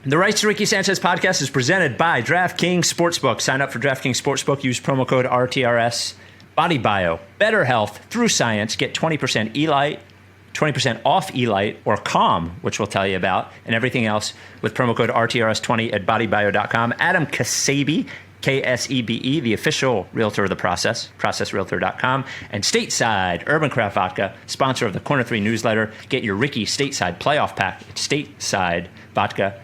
The Rights to Ricky Sanchez podcast is presented by DraftKings Sportsbook. Sign up for DraftKings Sportsbook. Use promo code RTRS. BodyBio. Better health through science. Get 20% Elite, 20% off Elite or Calm, which we'll tell you about, and everything else with promo code RTRS20 at bodybio.com. Adam Kasebe, Ksebe, the official realtor of the process, processrealtor.com, and Stateside Urban Craft Vodka, sponsor of the Corner 3 newsletter. Get your Ricky Stateside playoff pack at statesidevodka.com.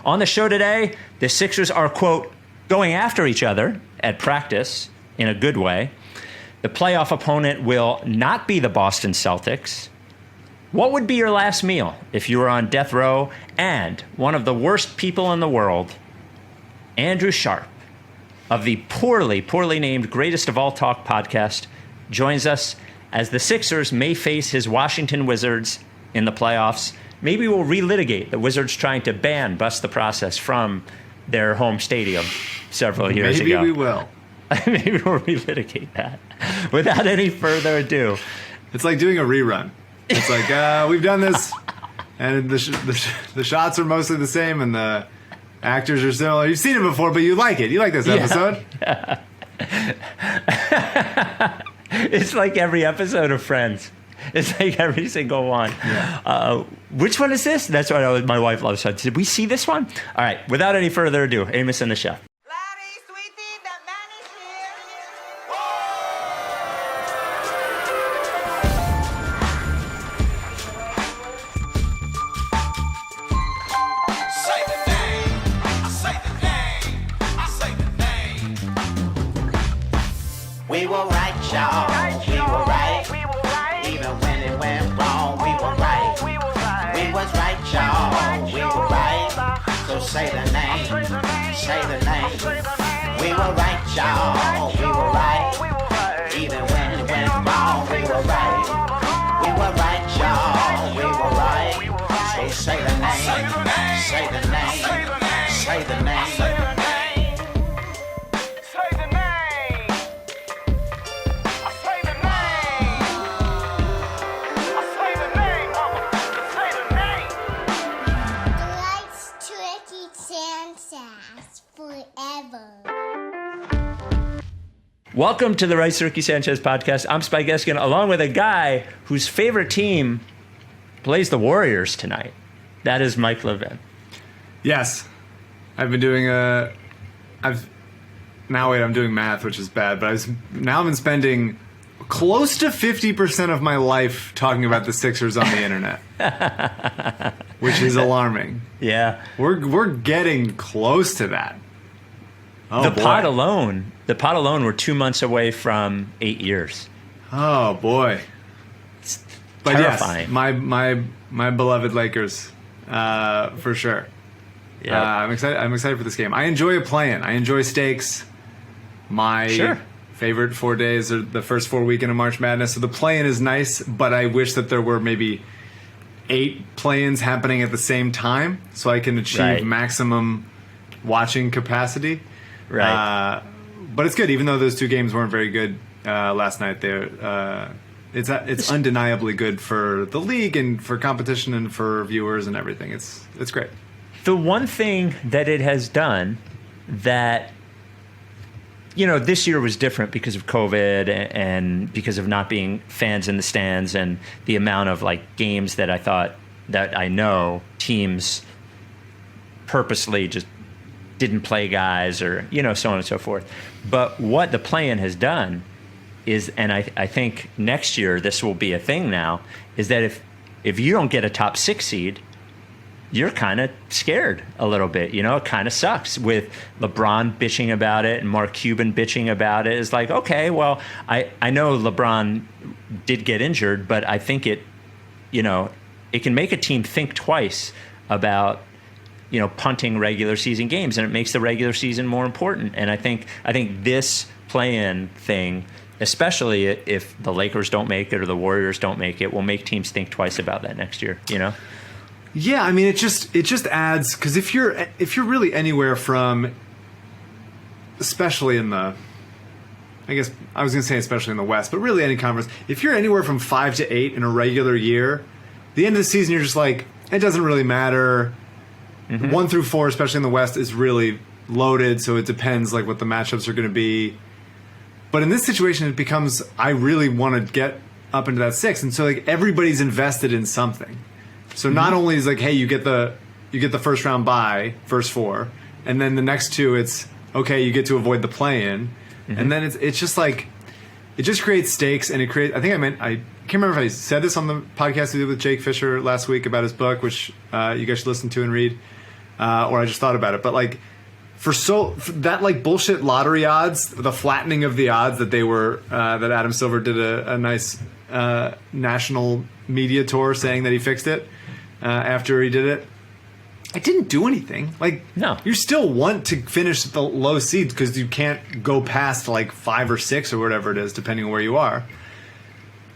On the show today, the Sixers are, quote, going after each other at practice in a good way. The playoff opponent will not be the Boston Celtics. What would be your last meal if you were on death row? And one of the worst people in the world, Andrew Sharp, of the poorly named Greatest of All Talk podcast, joins us as the Sixers may face his Washington Wizards in the playoffs. Maybe we'll relitigate the Wizards trying to ban Bust the Process from their home stadium several years ago. Maybe we will. Maybe we'll relitigate that. Without any further ado. It's like doing a rerun. It's like, we've done this, and the shots are mostly the same, and the actors are similar. You've seen it before, but you like it. You like this episode. Yeah. It's like every episode of Friends. It's like every single one. Yeah. Which one is this? That's what my wife loves. Did we see this one? All right. Without any further ado, Amos and the Chef. We were right, y'all. We were right. Even when it went wrong, we were right. We was right, y'all. We were right. So say the name. Say the name. We were right, y'all. We were right. Even when it went wrong, we were right. We were right, y'all. We were right. So say the name. Say the name. Say the name. Welcome to the Rights to Ricky Sanchez podcast. I'm Spike Eskin, along with a guy whose favorite team plays the Warriors tonight. That is Mike Levin. Yes. I've been doing I'm doing math, which is bad, but I've been spending close to 50% of my life talking about the Sixers on the internet, which is alarming. Yeah. We're getting close to that. Oh, the pot alone, we're 2 months away from 8 years. Oh boy. But terrifying. Yes, my beloved Lakers, for sure. Yeah. I'm excited for this game. I enjoy a play-in. I enjoy stakes. My favorite 4 days are the first 4 weekend of March Madness. So the play-in is nice, but I wish that there were maybe 8 play-ins happening at the same time so I can achieve maximum watching capacity. Right. But it's good, even though those 2 games weren't very good last night. It's undeniably good for the league and for competition and for viewers and everything. It's great. The one thing that it has done that, this year was different because of COVID and because of not being fans in the stands and the amount of games that I know teams purposely just didn't play guys or, so on and so forth. But what the play-in has done is, and I think next year this will be a thing now, is that if you don't get a top 6 seed, you're kind of scared a little bit. It kind of sucks with LeBron bitching about it and Mark Cuban bitching about it. It's like, okay, well, I know LeBron did get injured, but I think it can make a team think twice about punting regular season games, and it makes the regular season more important. And I think this play-in thing, especially if the Lakers don't make it or the Warriors don't make it, will make teams think twice about that next year. Yeah, I mean, it just adds, because if you're really anywhere from, especially in the, I guess I was going to say especially in the West, but really any conference, if you're anywhere from 5 to 8 in a regular year, the end of the season you're just like, it doesn't really matter. 1 through 4, especially in the West, is really loaded, so it depends like what the matchups are going to be. But in this situation, it becomes, I really want to get up into that 6, and so like everybody's invested in something. So not only is like, hey, you get the first round bye, first 4, and then the next 2, it's okay, you get to avoid the play-in, and then it's just like, it just creates stakes, and it creates. I can't remember if I said this on the podcast we did with Jake Fisher last week about his book, which you guys should listen to and read, or I just thought about it. But like, for that like bullshit lottery odds, the flattening of the odds that they were, that Adam Silver did a nice national media tour saying that he fixed it after he did it. It didn't do anything. Like, no, you still want to finish the low seeds because you can't go past like 5 or 6 or whatever it is, depending on where you are.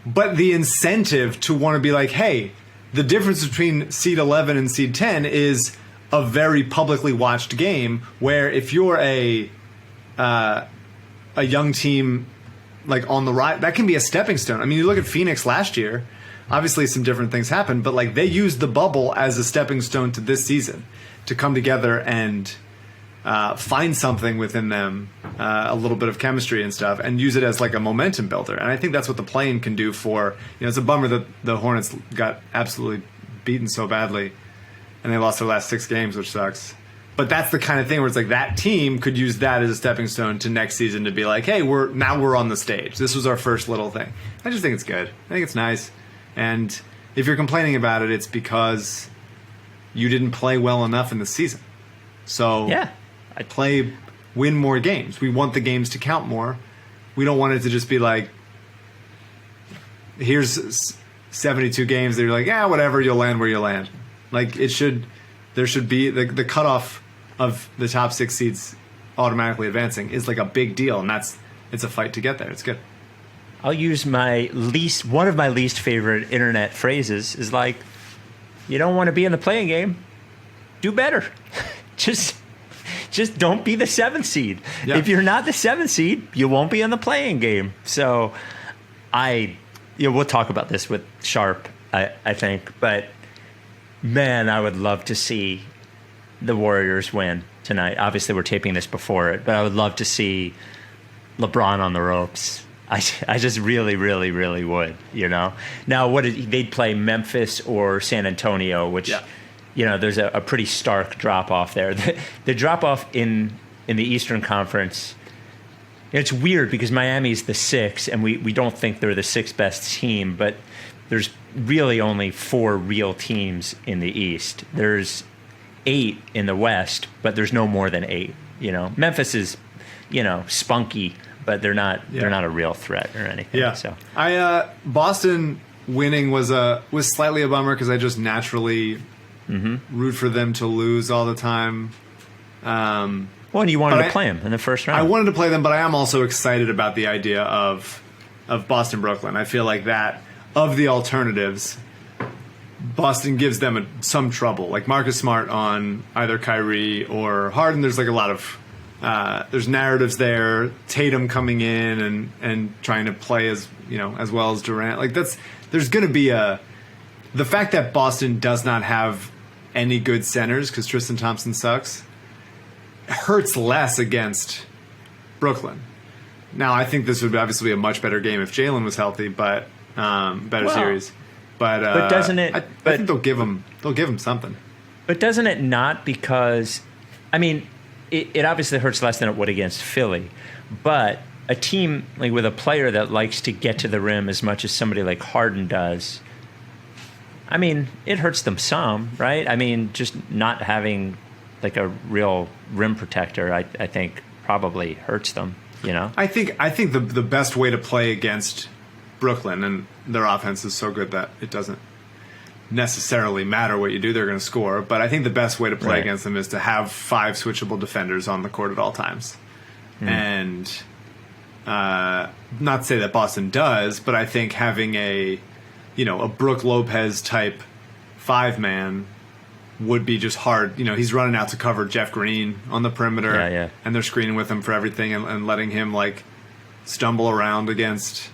But the incentive to want to be like, hey, the difference between seed 11 and seed 10 is a very publicly watched game where if you're a young team like on the rise, that can be a stepping stone. I mean, you look at Phoenix last year, obviously some different things happened, but like they used the bubble as a stepping stone to this season to come together and find something within them, a little bit of chemistry and stuff, and use it as like a momentum builder. And I think that's what the play-in can do for, it's a bummer that the Hornets got absolutely beaten so badly and they lost their last 6 games, which sucks. But that's the kind of thing where it's like that team could use that as a stepping stone to next season to be like, hey, we're on the stage. This was our first little thing. I just think it's good. I think it's nice. And if you're complaining about it, it's because you didn't play well enough in the season. So win more games. We want the games to count more. We don't want it to just be like, here's 72 games that you're like, yeah, whatever, you'll land where you land. Like there should be the cutoff of the top 6 seeds automatically advancing is like a big deal, and it's a fight to get there. It's good. I'll use one of my least favorite internet phrases is like, you don't want to be in the playing game, do better. just don't be the 7th seed. Yeah. If you're not the 7th seed, you won't be in the playing game. So we'll talk about this with Sharp, I think, but man, I would love to see the Warriors win tonight. Obviously, we're taping this before it, but I would love to see LeBron on the ropes. I just really, really, really would, Now, they'd play Memphis or San Antonio, which, there's a pretty stark drop-off there. The drop-off in the Eastern Conference, it's weird because Miami's the 6th, and we don't think they're the 6th best team, but there's really only 4 real teams in the East. There's 8 in the West, but there's no more than 8. Memphis is, spunky, but they're not a real threat or anything. Yeah. So Boston winning was slightly a bummer because I just naturally root for them to lose all the time. And you wanted to play them in the first round. I wanted to play them, but I am also excited about the idea of Boston Brooklyn. I feel like that of the alternatives, Boston gives them some trouble. Like Marcus Smart on either Kyrie or Harden. There's like a lot of there's narratives there. Tatum coming in and trying to play as well as Durant. Like there's going to be the fact that Boston does not have any good centers because Tristan Thompson sucks hurts less against Brooklyn. Now I think this would obviously be a much better game if Jalen was healthy, but better series. But doesn't it? I think they'll give him something. But doesn't it not? Because it obviously hurts less than it would against Philly, but a team like with a player that likes to get to the rim as much as somebody like Harden does, it hurts them some, right? Just not having like a real rim protector, I think probably hurts them. I think the best way to play against Brooklyn, and their offense is so good that it doesn't necessarily matter what you do, they're going to score. But I think the best way to play against them is to have 5 switchable defenders on the court at all times. And not to say that Boston does, but I think having a Brook Lopez type 5-man would be just hard. He's running out to cover Jeff Green on the perimeter, and they're screening with him for everything and letting him like stumble around against.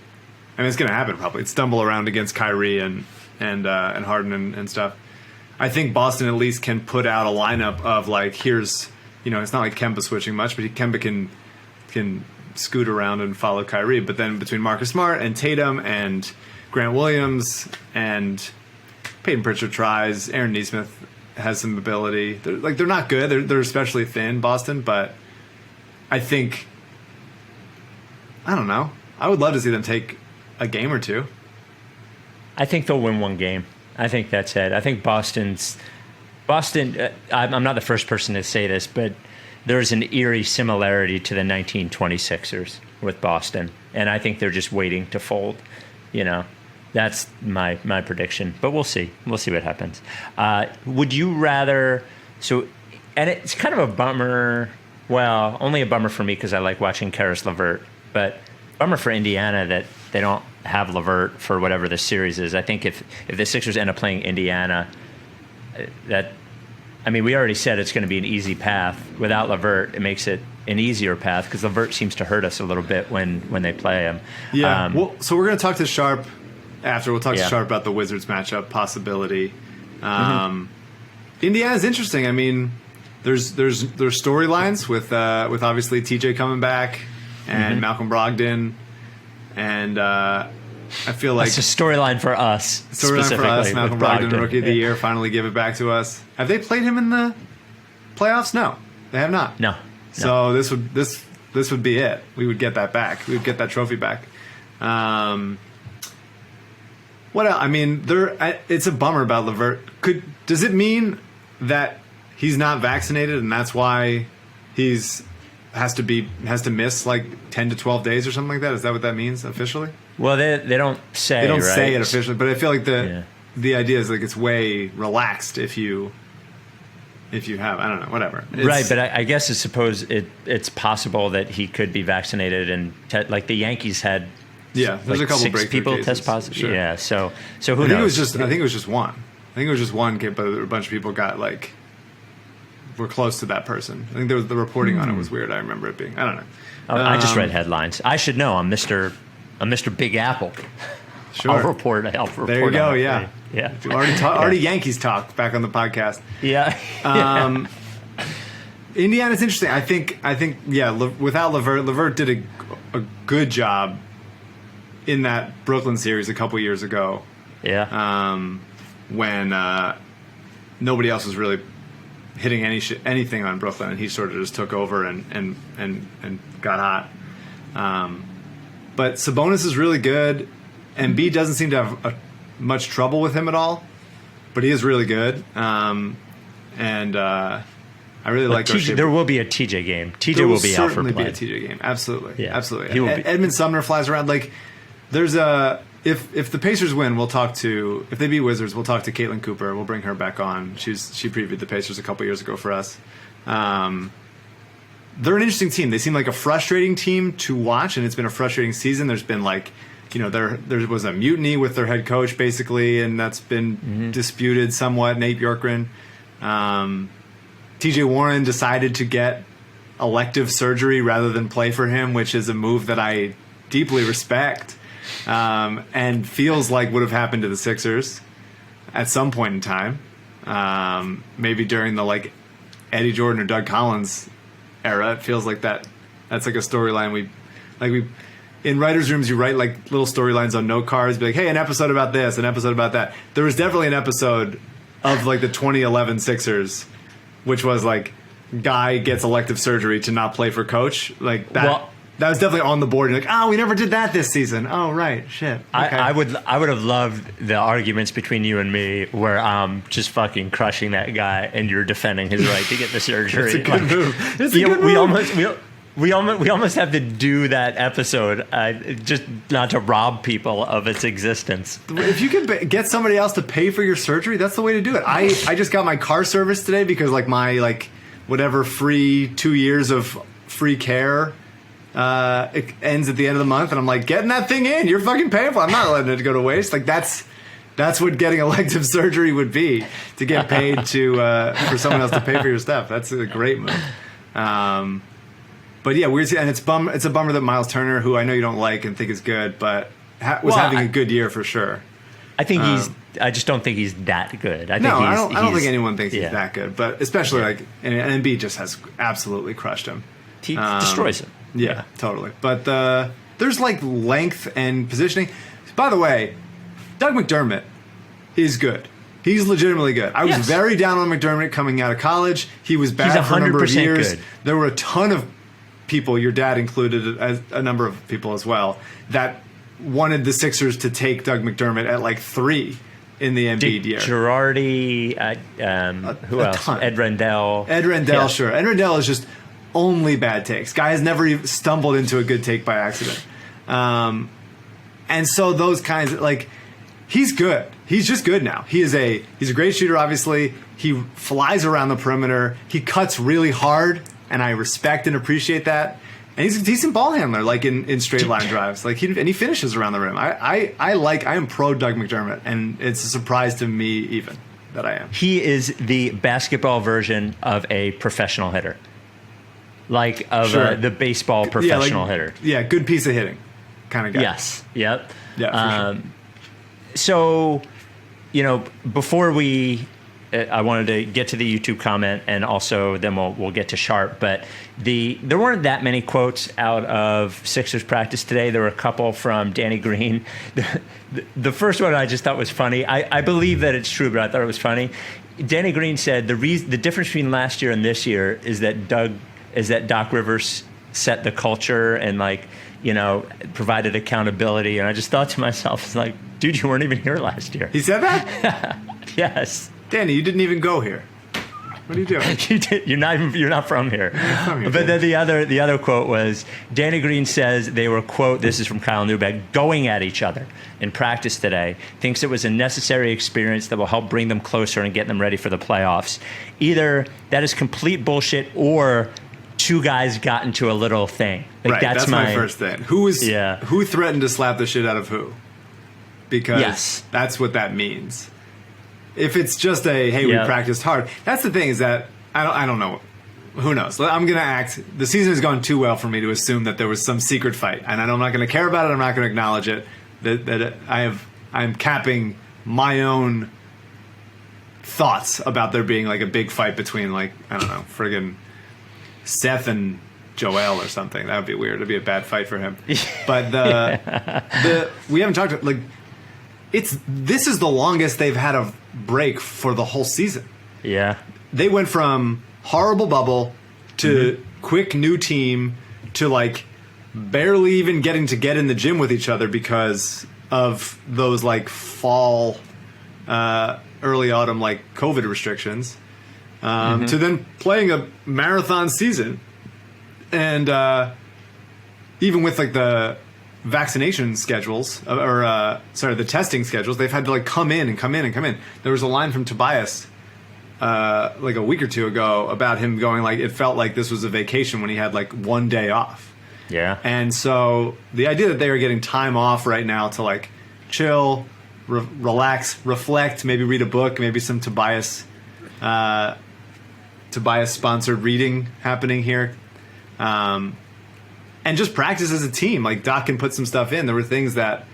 It's going to happen probably. Stumble around against Kyrie and Harden and stuff. I think Boston at least can put out a lineup of like, here's, it's not like Kemba switching much, but Kemba can scoot around and follow Kyrie. But then between Marcus Smart and Tatum and Grant Williams and Peyton Pritchard tries, Aaron Nesmith has some ability. They're not good. They're especially thin, Boston, but I think, I don't know. I would love to see them take a game or two. I think they'll win one game. I think that's it. I think Boston, I'm not the first person to say this, but there's an eerie similarity to the 1926ers with Boston. And I think they're just waiting to fold. That's my prediction. But we'll see. We'll see what happens. Would you rather... And it's kind of a bummer. Well, only a bummer for me because I like watching Karis LeVert. But bummer for Indiana that they don't have LeVert for whatever the series is. I think if the Sixers end up playing Indiana, we already said it's going to be an easy path. Without LeVert, it makes it an easier path because LeVert seems to hurt us a little bit when they play him. Yeah. So we're going to talk to Sharp after. We'll talk to Sharp about the Wizards matchup possibility. Indiana's interesting. There's storylines with obviously TJ coming back and Malcolm Brogdon, and I feel like it's a storyline for us. Malcolm Brogdon, Rookie of the Year, finally give it back to us. Have they played him in the playoffs? No, they have not. No. So this would be it. We would get that back. We would get that trophy back. What else? It's a bummer about LeVert. Does it mean that he's not vaccinated and that's why has to miss like 10 to 12 days or something like that? Is that what that means officially? Well, they don't say. They don't right? say it officially, but I feel like the idea is like it's way relaxed if you have, I don't know, whatever. Right, but I guess it's possible that he could be vaccinated and like the Yankees had. Yeah, there's a couple 6 breakthrough people cases. test positive. Sure. Yeah, so who knows? I think it was just one. I think it was just one kid, but a bunch of people were close to that person. I think the reporting on it was weird. I remember it being. I don't know. I just read headlines. I should know. I'm Mr. Big Apple. Sure. I'll report. There you go. Yeah. Yeah. Already Yankees talk back on the podcast. Yeah. Indiana's interesting. I think. Without LeVert did a good job in that Brooklyn series a couple years ago. Yeah. When nobody else was really hitting anything on Brooklyn, and he sort of just took over and got hot. But Sabonis is really good. Embiid doesn't seem to have much trouble with him at all, but he is really good. I really like our shape. There will be a TJ game. TJ will be out for play. There will certainly be a TJ game. Absolutely. Yeah. Absolutely. He will be. Edmund Sumner flies around. Like, there's a... If the Pacers win, if they beat Wizards, we'll talk to Caitlin Cooper. We'll bring her back on. She previewed the Pacers a couple years ago for us. They're an interesting team. They seem like a frustrating team to watch, and it's been a frustrating season. There's been there was a mutiny with their head coach, basically, and that's been disputed somewhat, Nate Bjorkgren. TJ Warren decided to get elective surgery rather than play for him, which is a move that I deeply respect. And feels like would have happened to the Sixers at some point in time, maybe during the Eddie Jordan or Doug Collins era. It feels like that's like a storyline we in writers' rooms. You write little storylines on note cards, be like, hey, an episode about this, an episode about that. There was definitely an episode of the 2011 Sixers, which was guy gets elective surgery to not play for coach that. Well, that was definitely on the board. You're we never did that this season. Oh, right. Shit. Okay. I would have loved the arguments between you and me where I'm just fucking crushing that guy and you're defending his right to get the surgery. It's a good move. It's a good move. We almost have to do that episode just not to rob people of its existence. If you could get somebody else to pay for your surgery, that's the way to do it. I just got my car serviced today because my whatever free 2 years of free care it ends at the end of the month, and I'm getting that thing in. You're fucking paying for it. I'm not letting it go to waste. That's what getting elective surgery would be, to get paid for someone else to pay for your stuff. That's a great move. But yeah, weird. And it's a bummer that Miles Turner, who I know you don't like and think is good, but was having a good year for sure. I think I just don't think he's that good. I don't think anyone thinks he's that good. But especially and Embiid just has absolutely crushed him. He destroys him. Yeah, totally. But there's like length and positioning. By the way, Doug McDermott is good. He's legitimately good. I was very down on McDermott coming out of college. He was bad for a number of years. Good. There were a ton of people, your dad included, as a number of people as well, that wanted the Sixers to take Doug McDermott at like 3 in the Embiid year. Girardi, who else? Ton. Ed Rendell. Sure. Ed Rendell is just only bad takes. Guy has never even stumbled into a good take by accident. And so those kinds of, like, he's good. He's just good now. He's a great shooter, obviously. He flies around the perimeter. He cuts really hard, and I respect and appreciate that. And he's a decent ball handler, like in straight line drives. Like he finishes around the rim. I am pro Doug McDermott, and it's a surprise to me even that I am. He is the basketball version of a professional hitter, like of the baseball professional hitter. Yeah, good piece of hitting, kind of guy. Yes. Yep. Yeah. For sure. So, before I wanted to get to the YouTube comment, and also then we'll get to Sharp. But there weren't that many quotes out of Sixers practice today. There were a couple from Danny Green. The first one I just thought was funny. I believe that it's true, but I thought it was funny. Danny Green said the difference between last year and this year is that Doc Rivers set the culture and provided accountability. And I just thought to myself, it's like, dude, you weren't even here last year. He said that? Yes. Danny, you didn't even go here. What are you doing? You're not from here. But then the other quote was, Danny Green says they were, quote, this is from Kyle Neubeck, going at each other in practice today. Thinks it was a necessary experience that will help bring them closer and get them ready for the playoffs. Either that is complete bullshit, or two guys got into a little thing. Right, that's my first thing. Who threatened to slap the shit out of who? Because that's what that means. If it's just we practiced hard. That's the thing, is that I don't know. Who knows? I'm going to act. The season has gone too well for me to assume that there was some secret fight, and I'm not going to care about it. I'm not going to acknowledge it. That I'm capping my own thoughts about there being like a big fight between, like, I don't know, friggin' Seth and Joel or something. That would be weird. It'd be a bad fight for him. But we haven't talked, like, this is the longest they've had a break for the whole season. Yeah. They went from horrible bubble to quick new team to, like, barely even getting to get in the gym with each other because of those, like, fall, early autumn, like, COVID restrictions, to then playing a marathon season. And even with, like, the vaccination schedules, the testing schedules, they've had to, like, come in. There was a line from Tobias like a week or two ago about him going, like, it felt like this was a vacation when he had, like, 1 day off. Yeah. And so the idea that they are getting time off right now to, like, chill, relax, reflect, maybe read a book, maybe some Tobias sponsored reading happening here, and just practice as a team. Like, Doc can put some stuff in. There were things that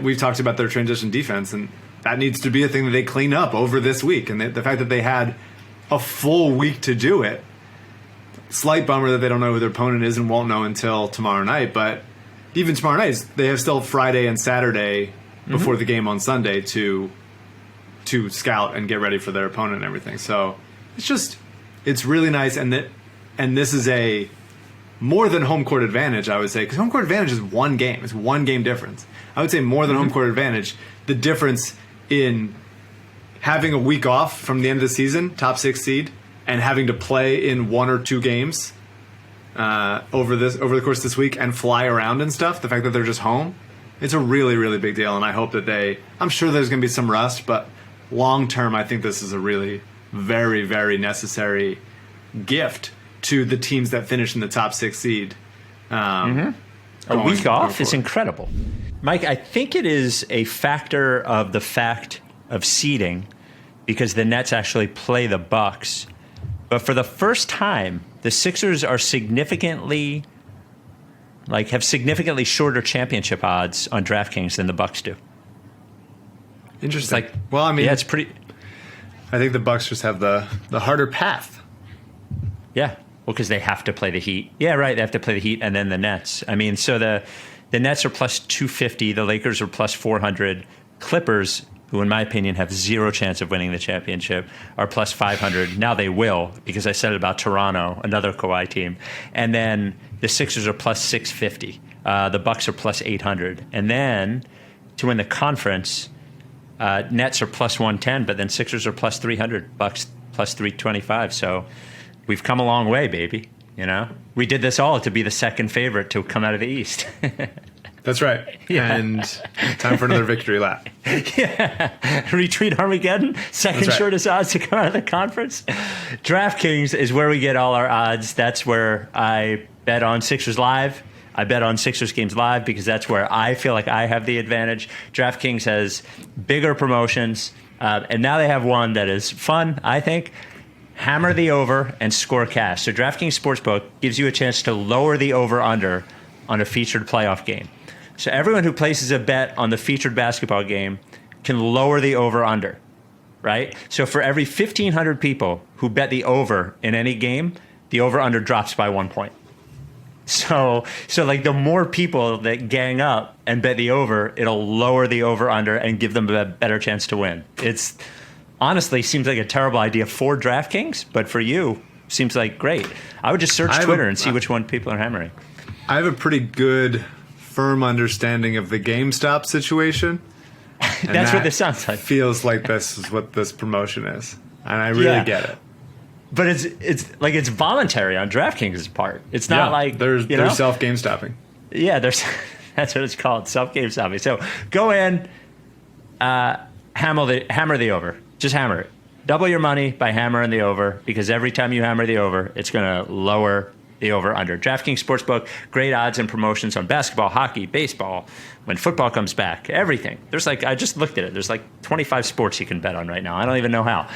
we've talked about, their transition defense, and that needs to be a thing that they clean up over this week. And the fact that they had a full week to do it, slight bummer that they don't know who their opponent is and won't know until tomorrow night. But even tomorrow night, they have still Friday and Saturday before the game on Sunday to scout and get ready for their opponent and everything. So it's really nice. And this is a more than home court advantage, I would say, because home court advantage is one game. It's one game difference. I would say more than home court advantage, the difference in having a week off from the end of the season, top 6 seed, and having to play in 1 or 2 games over the course of this week and fly around and stuff. The fact that they're just home, it's a really, really big deal. And I hope that I'm sure there's going to be some rust, but long term, I think this is a really very, very necessary gift to the teams that finish in the top 6 seed. A week off is incredible. Mike, I think it is a factor of the fact of seeding, because the Nets actually play the Bucks. But for the first time, the Sixers are have significantly shorter championship odds on DraftKings than the Bucks do. Interesting. It's well, I mean, yeah, it's pretty. I think the Bucks just have the harder path. Yeah, well, because they have to play the Heat. Yeah, right. They have to play the Heat and then the Nets. I mean, so the Nets are plus 250. The Lakers are plus 400. Clippers, who in my opinion have zero chance of winning the championship, are plus 500. Now they will, because I said it about Toronto, another Kawhi team. And then the Sixers are plus 650. The Bucks are plus 800. And then to win the conference, Nets are plus 110, but then Sixers are plus 300. Bucks plus 325. So we've come a long way, baby. You know, we did this all to be the second favorite to come out of the East. That's right. Yeah. And time for another victory lap. Yeah. Retreat Armageddon, second right. shortest odds to come out of the conference. DraftKings is where we get all our odds. That's where I bet on Sixers Live. I bet on Sixers games live because that's where I feel like I have the advantage. DraftKings has bigger promotions, and now they have one that is fun, I think. Hammer the over and score cash. So DraftKings Sportsbook gives you a chance to lower the over-under on a featured playoff game. So everyone who places a bet on the featured basketball game can lower the over-under, right? So for every 1,500 people who bet the over in any game, the over-under drops by 1 point. So like the more people that gang up and bet the over, it'll lower the over-under and give them a better chance to win. It's honestly seems like a terrible idea for DraftKings, but for you, seems like great. I would just search Twitter and see which one people are hammering. I have a pretty good, firm understanding of the GameStop situation. That's what this sounds like. Feels like this is what this promotion is, and I really get it. But it's voluntary on DraftKings' part. It's not like there's self game stopping. Yeah, that's what it's called, self game stopping. So go in, hammer the over. Just hammer it. Double your money by hammering the over, because every time you hammer the over, it's going to lower the over under. DraftKings Sportsbook, great odds and promotions on basketball, hockey, baseball, when football comes back, everything. There's I just looked at it. There's 25 sports you can bet on right now. I don't even know how.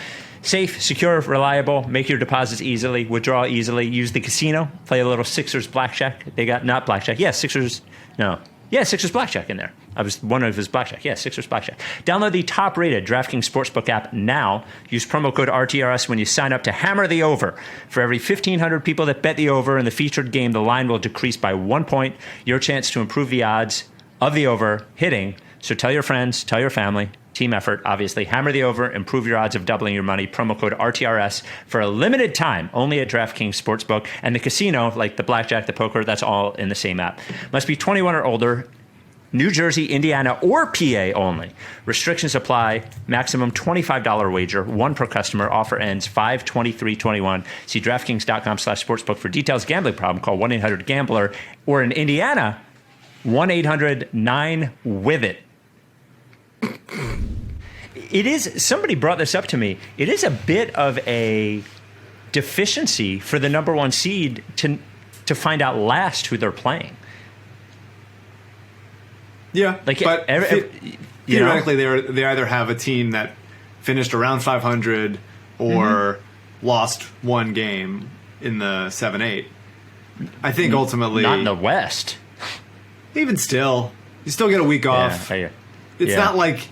Safe, secure, reliable, make your deposits easily, withdraw easily, use the casino, play a little Sixers blackjack. They got not blackjack. Yeah, Sixers blackjack in there. I was wondering if it was blackjack. Yeah, Sixers blackjack. Download the top-rated DraftKings Sportsbook app now. Use promo code RTRS when you sign up to hammer the over. For every 1,500 people that bet the over in the featured game, the line will decrease by 1 point. Your chance to improve the odds of the over hitting. So tell your friends, tell your family. Team effort, obviously. Hammer the over, improve your odds of doubling your money. Promo code RTRS for a limited time, only at DraftKings Sportsbook. And the casino, like the blackjack, the poker, that's all in the same app. Must be 21 or older. New Jersey, Indiana, or PA only. Restrictions apply. Maximum $25 wager, one per customer. Offer ends 5/23/21. See DraftKings.com/sportsbook for details. Gambling problem? Call 1-800-GAMBLER. Or in Indiana, 1-800-9-WITH-IT. It is, somebody brought this up to me, it is a bit of a deficiency for the number one seed to find out last who they're playing. Yeah, but theoretically, they either have a team that finished around 500 or lost one game in the 7-8. I think ultimately... Not in the West. Even still, you still get a week off. It's not like...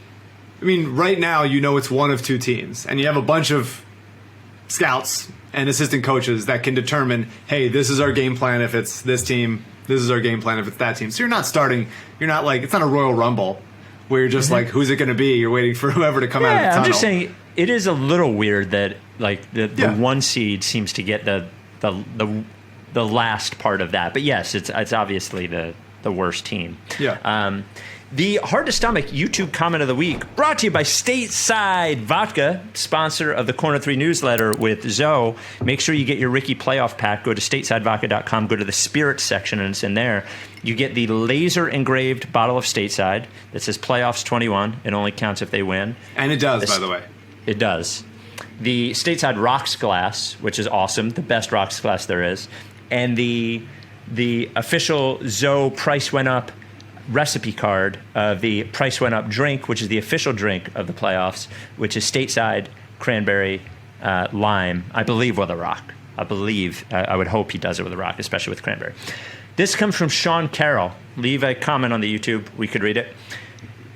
I mean, right now, it's one of two teams, and you have a bunch of scouts and assistant coaches that can determine, hey, this is our game plan if it's this team, this is our game plan if it's that team. So you're not starting, it's not a Royal Rumble where you're just like, who's it going to be? You're waiting for whoever to come out of the tunnel. I'm just saying, it is a little weird that the one seed seems to get the last part of that. But yes, it's obviously the worst team. Yeah. The Hard to Stomach YouTube comment of the week brought to you by Stateside Vodka, sponsor of the Corner 3 newsletter with Zoe. Make sure you get your Ricky playoff pack. Go to statesidevodka.com, go to the spirits section, and it's in there. You get the laser engraved bottle of Stateside that says Playoffs 21. It only counts if they win. And it does, by the way. It does. The Stateside Rocks glass, which is awesome, the best rocks glass there is. And the official Zoe Price Went Up recipe card of the Price Went Up drink, which is the official drink of the playoffs, which is Stateside cranberry lime, I believe, with a rock. I would hope he does it with a rock, especially with cranberry. This comes from Sean Carroll. Leave a comment on the YouTube. We could read it.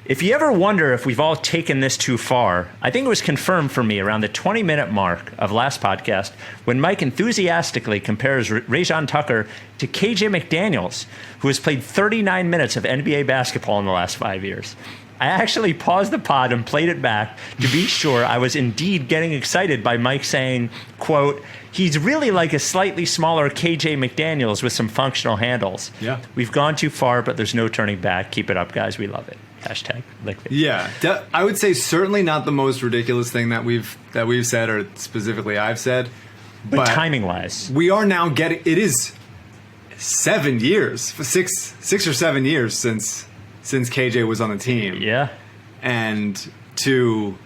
If you ever wonder if we've all taken this too far, I think it was confirmed for me around the 20-minute mark of last podcast when Mike enthusiastically compares Rajon Tucker to KJ McDaniels, who has played 39 minutes of NBA basketball in the last 5 years. I actually paused the pod and played it back to be sure I was indeed getting excited by Mike saying, quote, he's really like a slightly smaller KJ McDaniels with some functional handles. Yeah. We've gone too far, but there's no turning back. Keep it up, guys. We love it. Hashtag lick it. Yeah. I would say certainly not the most ridiculous thing that we've said, or specifically I've said. But timing-wise. We are now getting... It is 7 years, six or 7 years since KJ was on the team. Yeah. And to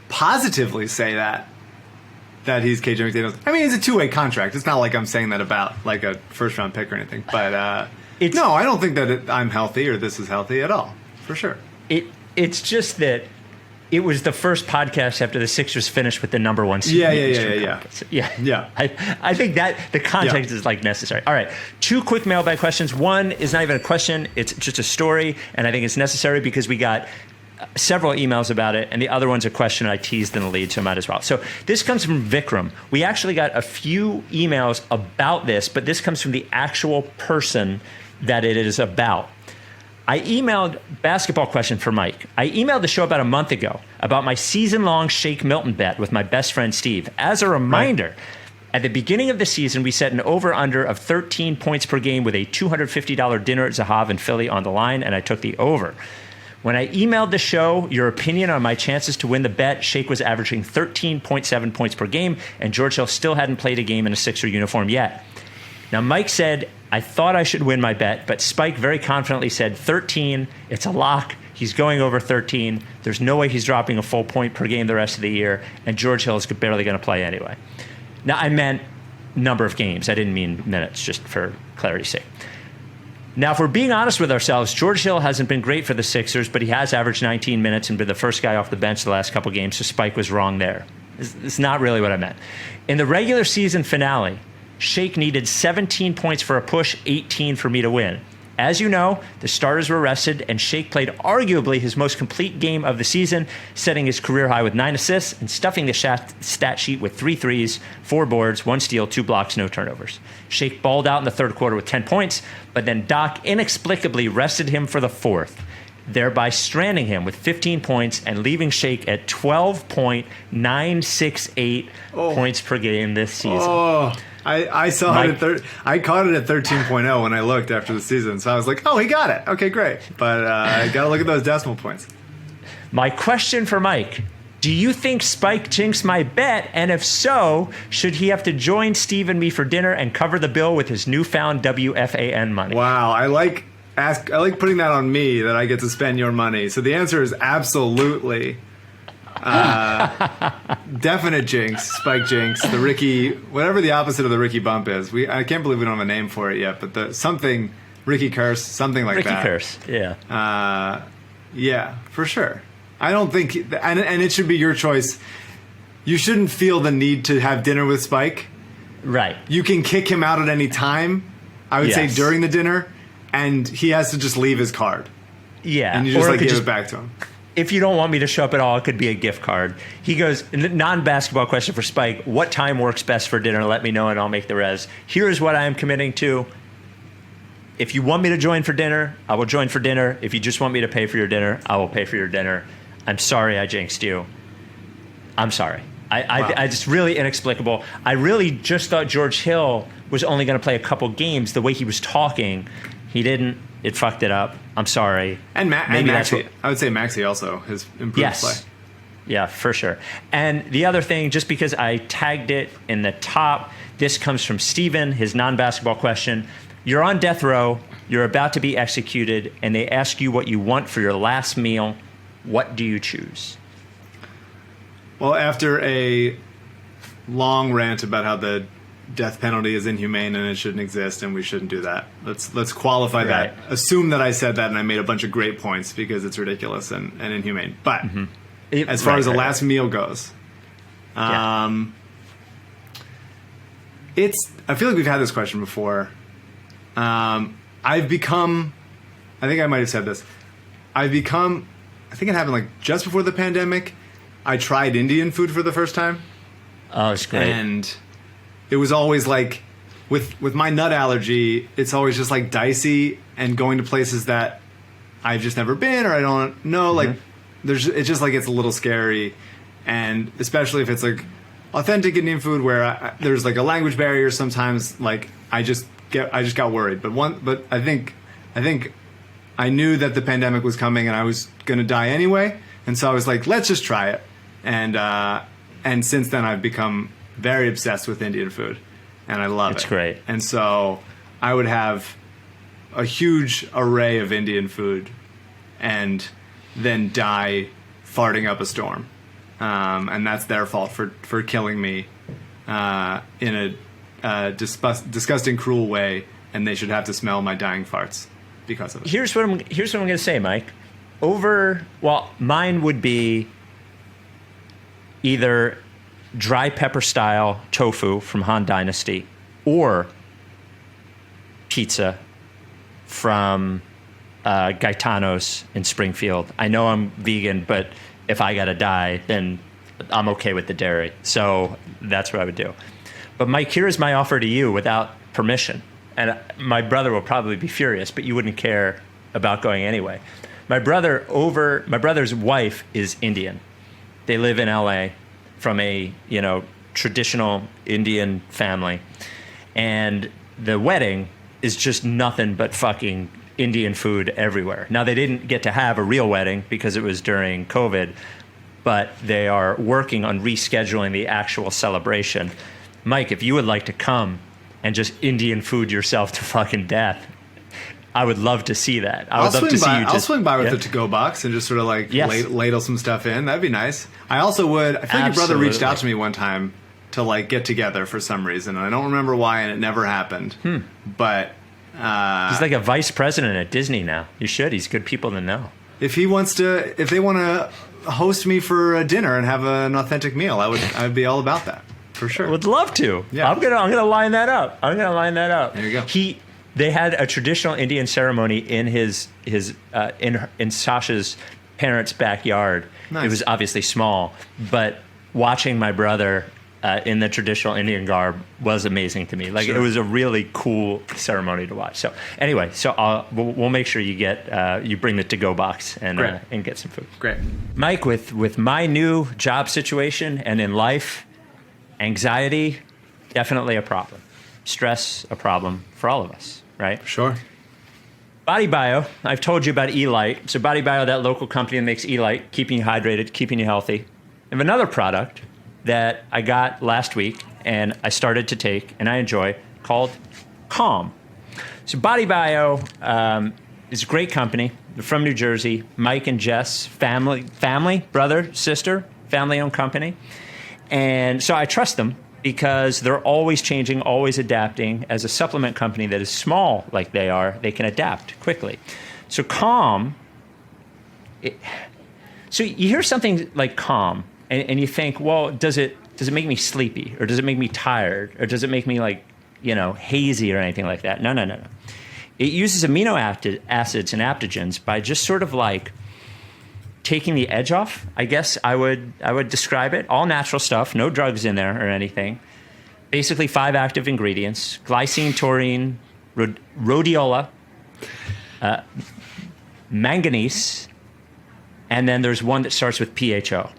positively say that he's KJ McDaniels. I mean, it's a two-way contract. It's not like I'm saying that about like a first-round pick or anything. But no, I don't think that I'm healthy or this is healthy at all, for sure. It's just that it was the first podcast after the Sixers finished with the number one seed. Yeah. I think that the context is like necessary. All right, 2 quick mailbag questions. One is not even a question; it's just a story, and I think it's necessary because we got several emails about it, and the other one's a question I teased in the lead, so I might as well. So this comes from Vikram. We actually got a few emails about this, but this comes from the actual person that it is about. I emailed basketball question for Mike. I emailed the show about a month ago about my season-long Shake Milton bet with my best friend Steve. As a reminder, at the beginning of the season, we set an over-under of 13 points per game with a $250 dinner at Zahav in Philly on the line, and I took the over. When I emailed the show your opinion on my chances to win the bet, Shake was averaging 13.7 points per game, and George Hill still hadn't played a game in a Sixer uniform yet. Now, Mike said, I thought I should win my bet, but Spike very confidently said 13, it's a lock, he's going over 13, there's no way he's dropping a full point per game the rest of the year, and George Hill is barely going to play anyway. Now, I meant number of games, I didn't mean minutes, just for clarity's sake. Now, if we're being honest with ourselves, George Hill hasn't been great for the Sixers, but he has averaged 19 minutes and been the first guy off the bench the last couple games, so Spike was wrong there. It's not really what I meant. In the regular season finale, Shake needed 17 points for a push, 18 for me to win. As you know, the starters were rested, and Shake played arguably his most complete game of the season, setting his career high with 9 assists and stuffing the stat sheet with 3 threes, 4 boards, 1 steal, 2 blocks, no turnovers. Shake balled out in the third quarter with 10 points, but then Doc inexplicably rested him for the fourth, thereby stranding him with 15 points and leaving Shake at 12.968 points per game this season. I saw it I caught it at 13.0 when I looked after the season, so I was like, oh, he got it. Okay, great. But I got to look at those decimal points. My question for Mike, do you think Spike jinxed my bet? And if so, should he have to join Steve and me for dinner and cover the bill with his newfound WFAN money? Wow, I like putting that on me, that I get to spend your money. So the answer is absolutely. Definite jinx, Spike jinx, the Ricky, whatever the opposite of the Ricky bump is. I can't believe we don't have a name for it yet, but Ricky curse, something like that. Ricky curse, yeah. Yeah, for sure. I don't think, and it should be your choice. You shouldn't feel the need to have dinner with Spike. Right. You can kick him out at any time. I would say during the dinner, and he has to just leave his card. Yeah. And you just give it back to him. If you don't want me to show up at all, it could be a gift card. He goes, non-basketball question for Spike. What time works best for dinner? Let me know and I'll make the res. Here's what I am committing to. If you want me to join for dinner, I will join for dinner. If you just want me to pay for your dinner, I will pay for your dinner. I'm sorry I jinxed you. I'm sorry. I just really inexplicable. I really just thought George Hill was only going to play a couple games. The way he was talking, he didn't. It fucked it up. I'm sorry. And Maxey. I would say Maxey also has improved play. Yeah, for sure. And the other thing, just because I tagged it in the top, this comes from Steven, his non-basketball question. You're on death row, you're about to be executed, and they ask you what you want for your last meal. What do you choose? Well, after a long rant about how the death penalty is inhumane and it shouldn't exist and we shouldn't do that, let's qualify that. Assume that I said that and I made a bunch of great points because it's ridiculous and inhumane. But as far as the last meal goes, I feel like we've had this question before. I think I might have said this. I've become I think it happened like just before the pandemic. I tried Indian food for the first time. Oh, it's great. And it was always like, with my nut allergy, it's always just like dicey, and going to places that I've just never been or I don't know. Like, it's just like it's a little scary, and especially if it's like authentic Indian food where there's like a language barrier. Sometimes, like I just got worried. But I think I knew that the pandemic was coming and I was gonna die anyway, and so I was like, let's just try it. And since then, I've become very obsessed with Indian food, and I love it. It's great. And so I would have a huge array of Indian food and then die farting up a storm. And that's their fault for killing me in a disgusting, cruel way, and they should have to smell my dying farts because of it. Here's what I'm going to say, Mike. Mine would be either dry pepper style tofu from Han Dynasty or pizza from Gaetano's in Springfield. I know I'm vegan, but if I gotta die, then I'm okay with the dairy. So that's what I would do. But Mike, here is my offer to you without permission. And my brother will probably be furious, but you wouldn't care about going anyway. My brother's wife is Indian. They live in LA from a, traditional Indian family. And the wedding is just nothing but fucking Indian food everywhere. Now, they didn't get to have a real wedding because it was during COVID, but they are working on rescheduling the actual celebration. Mike, if you would like to come and just Indian food yourself to fucking death, I would love to see that. I'll swing by with the to-go box and just sort of like ladle some stuff in. That'd be nice. I also would. I think your brother reached out to me one time to like get together for some reason, and I don't remember why, and it never happened. But he's like a vice president at Disney now. You should. He's good people to know. If they want to host me for a dinner and have an authentic meal, I'd be all about that for sure. I would love to. Yeah. I'm gonna line that up. There you go. They had a traditional Indian ceremony in in Sasha's parents' backyard. Nice. It was obviously small, but watching my brother in the traditional Indian garb was amazing to me. Like, sure. It was a really cool ceremony to watch. So anyway, we'll make sure you bring the to-go box and get some food. Great. Mike, with my new job situation and in life, anxiety, definitely a problem. Stress, a problem for all of us, right? Sure. BodyBio, I've told you about Elite. So BodyBio, that local company that makes Elite, keeping you hydrated, keeping you healthy. I have another product that I got last week and I started to take and I enjoy, called Calm. So BodyBio is a great company. They're from New Jersey. Mike and Jess, family, brother, sister, family-owned company. And so I trust them because they're always changing, always adapting. As a supplement company that is small like they are, they can adapt quickly. So Calm, so you hear something like Calm, and you think, well, does it make me sleepy, or does it make me tired, or does it make me like, hazy or anything like that? No. It uses amino acids and adaptogens by just sort of like taking the edge off, I guess I would describe it. All natural stuff, no drugs in there or anything. Basically 5 active ingredients: glycine, taurine, rhodiola, manganese, and then there's one that starts with PHO,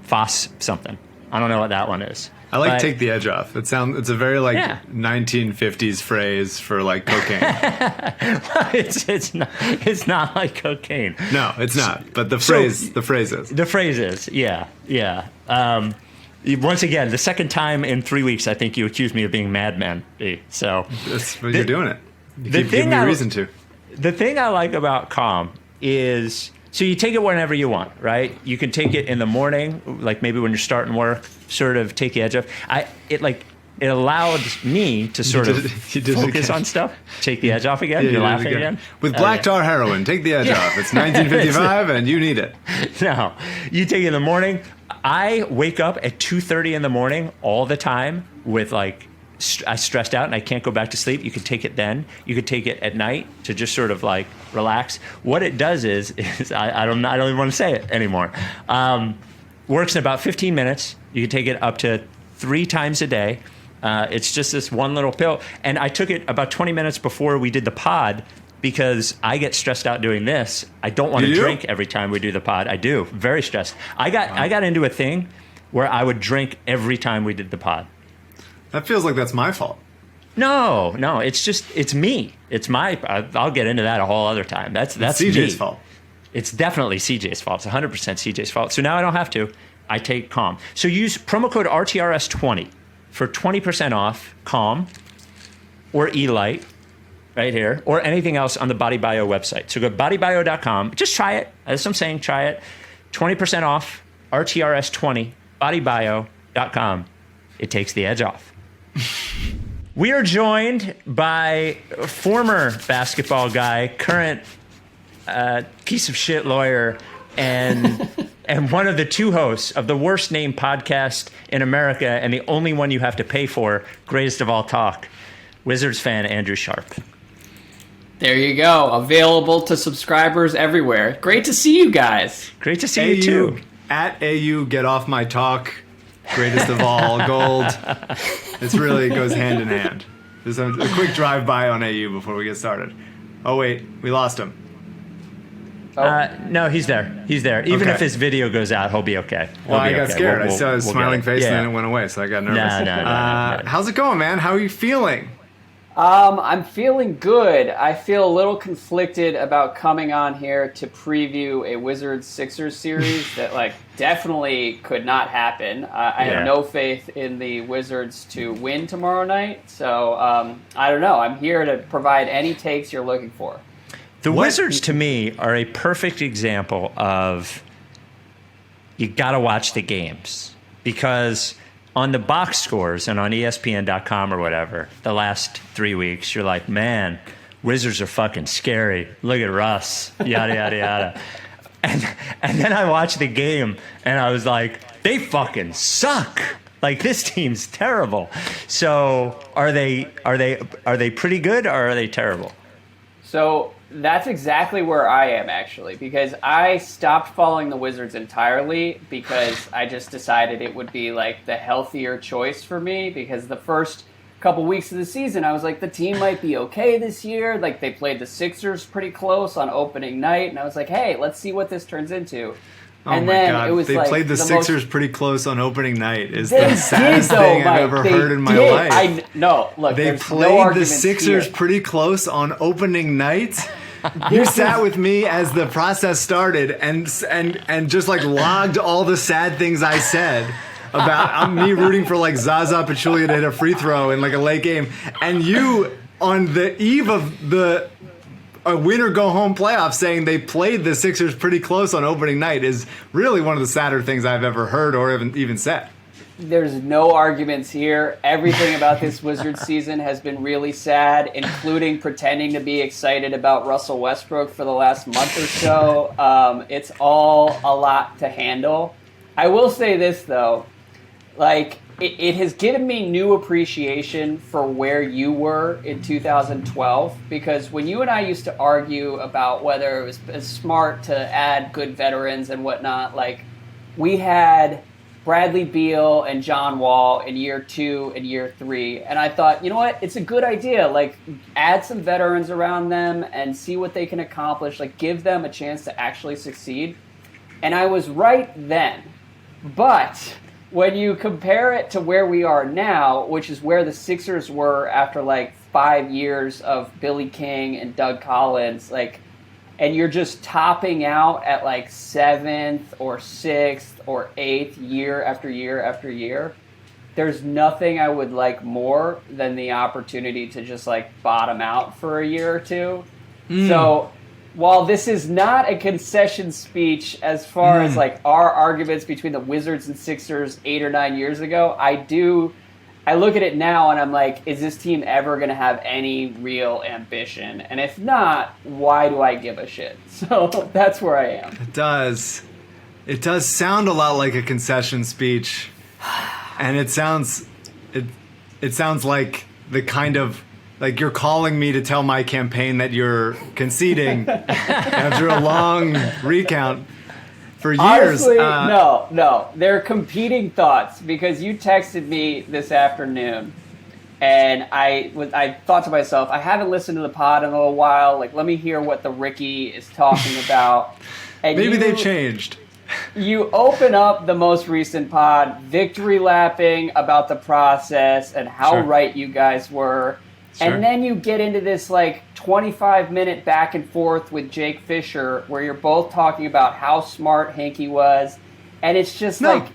phos something. I don't know what that one is. I like take the edge off. It's a very 1950s phrase for like cocaine. it's not like cocaine. No, it's not. But the phrase is. The phrase is, yeah. Once again, the second time in 3 weeks, I think you accused me of being madman. So you're doing it. You keep giving me a reason to. The thing I like about Calm is, so you take it whenever you want, right? You can take it in the morning, like maybe when you're starting work, sort of take the edge off. It allowed me to sort of focus on stuff. Take the edge off again. You're laughing again. With black tar heroin, take the edge off. It's 1955 and you need it. No, you take it in the morning. I wake up at 2:30 in the morning all the time with like I stressed out and I can't go back to sleep, you could take it then. You could take it at night to just sort of like relax. What it does is I don't even want to say it anymore. Works in about 15 minutes. You can take it up to 3 times a day. It's just this one little pill. And I took it about 20 minutes before we did the pod because I get stressed out doing this. I don't want to drink every time we do the pod. I do. Very stressed. I got into a thing where I would drink every time we did the pod. That feels like that's my fault. No, it's me. It's I'll get into that a whole other time. That's CJ's me. fault. It's definitely CJ's fault. It's 100% CJ's fault. So now I don't have to. I take Calm. So use promo code RTRS20 for 20% off Calm or Elite right here or anything else on the BodyBio website. So go to bodybio.com. Just try it. As I'm saying, try it. 20% off RTRS20, bodybio.com. It takes the edge off. We are joined by former basketball guy, current piece of shit lawyer, and one of the 2 hosts of the worst named podcast in America and the only one you have to pay for, greatest of all talk, Wizards fan Andrew Sharp. There you go. Available to subscribers everywhere. Great to see you guys. Great to see you too. At AU, get off my talk. Greatest of all, gold. It really goes hand in hand. Just a quick drive-by on AU before we get started. Oh, wait. We lost him. No, he's there. He's there. Even Okay. if his video goes out, he'll be okay. Well, I got scared. I saw his smiling face and then it went away, so I got nervous. No. How's it going, man? How are you feeling? I'm feeling good. I feel a little conflicted about coming on here to preview a Wizards-Sixers series that, definitely could not happen. I have no faith in the Wizards to win tomorrow night, so I don't know. I'm here to provide any takes you're looking for. The Wizards, to me, are a perfect example of you got to watch the games because on the box scores and on ESPN.com or whatever, the last 3 weeks, you're like, man, Wizards are fucking scary. Look at Russ, yada, yada, yada. And then I watched the game and I was like, they fucking suck. Like, this team's terrible. So are they pretty good or are they terrible? So that's exactly where I am, actually, because I stopped following the Wizards entirely because I just decided it would be the healthier choice for me, because the first couple weeks of the season I was like, the team might be okay this year. They played the Sixers pretty close on opening night, and I was like, hey, let's see what this turns into. Oh and my then God. It was they played the Sixers pretty close on opening night. Is the saddest thing I've ever heard in my life. They played the Sixers pretty close on opening night. You sat with me as the process started and just logged all the sad things I said about me rooting for Zaza Pachulia to hit a free throw in a late game, and you on the eve of a win-or-go-home playoff saying they played the Sixers pretty close on opening night is really one of the sadder things I've ever heard or even said. There's no arguments here. Everything about this Wizards season has been really sad, including pretending to be excited about Russell Westbrook for the last month or so. It's all a lot to handle. I will say this, though. It has given me new appreciation for where you were in 2012, because when you and I used to argue about whether it was smart to add good veterans and whatnot, we had Bradley Beal and John Wall in year 2 and year 3, and I thought, you know what, it's a good idea. Add some veterans around them and see what they can accomplish. Give them a chance to actually succeed. And I was right then, but when you compare it to where we are now, which is where the Sixers were after 5 years of Billy King and Doug Collins, and you're just topping out at 7th or 6th or 8th year after year after year, there's nothing I would like more than the opportunity to just bottom out for a year or two. So while this is not a concession speech as far as our arguments between the Wizards and Sixers 8 or 9 years ago, I look at it now and I'm like, is this team ever going to have any real ambition? And if not, why do I give a shit? So that's where I am. It does. It does sound a lot like a concession speech. And it sounds it sounds like the kind of like you're calling me to tell my campaign that you're conceding after a long recount for years. Honestly, no. They're competing thoughts because you texted me this afternoon, and I thought to myself, I haven't listened to the pod in a little while. Like, let me hear what the Ricky is talking about. And Maybe they've changed. You open up the most recent pod, victory lapping about the process and how right you guys were. Sure. And then you get into this like 25-minute back and forth with Jake Fisher where you're both talking about how smart Hinkie was. And it's just like,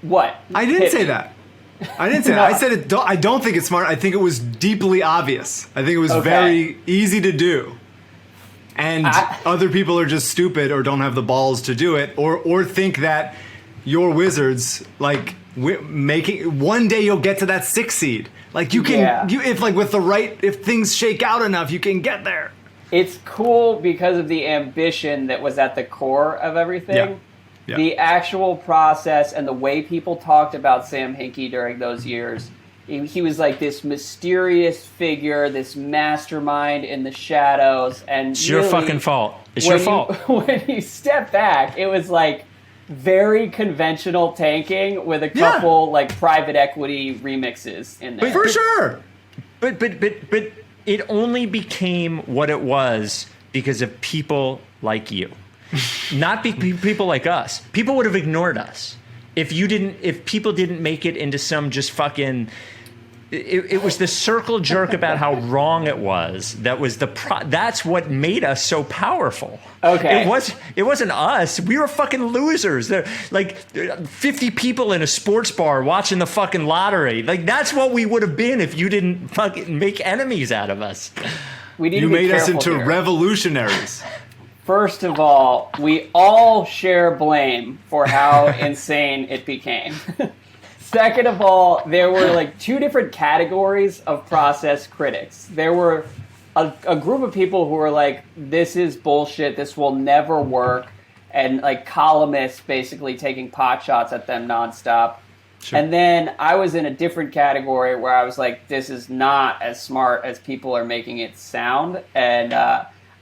what? I didn't say that. I didn't say that. I said I don't think it's smart. I think it was deeply obvious. I think it was very easy to do. And other people are just stupid or don't have the balls to do it or think that your Wizards, like, making one day you'll get to that 6th seed. Like you can, if things shake out enough, you can get there. It's cool because of the ambition that was at the core of everything. Yeah. Yeah. The actual process and the way people talked about Sam Hinkie during those years. He was like this mysterious figure, this mastermind in the shadows. And it's your fucking fault. It's your fault. When you step back, it was like very conventional tanking with a couple like private equity remixes in there. For sure. But it only became what it was because of people like you. Not people like us. People would have ignored us if people didn't make it into some just fucking. It was the circle jerk about how wrong it was. That was that's what made us so powerful. Okay. It wasn't us. We were fucking losers. There like 50 people in a sports bar watching the fucking lottery. Like that's what we would have been if you didn't fucking make enemies out of us. You made us into revolutionaries. First of all, we all share blame for how insane it became. Second of all, there were like 2 different categories of process critics. There were a group of people who were like, this is bullshit, this will never work, and like columnists basically taking pot shots at them nonstop. Sure. And then I was in a different category where I was like, this is not as smart as people are making it sound. And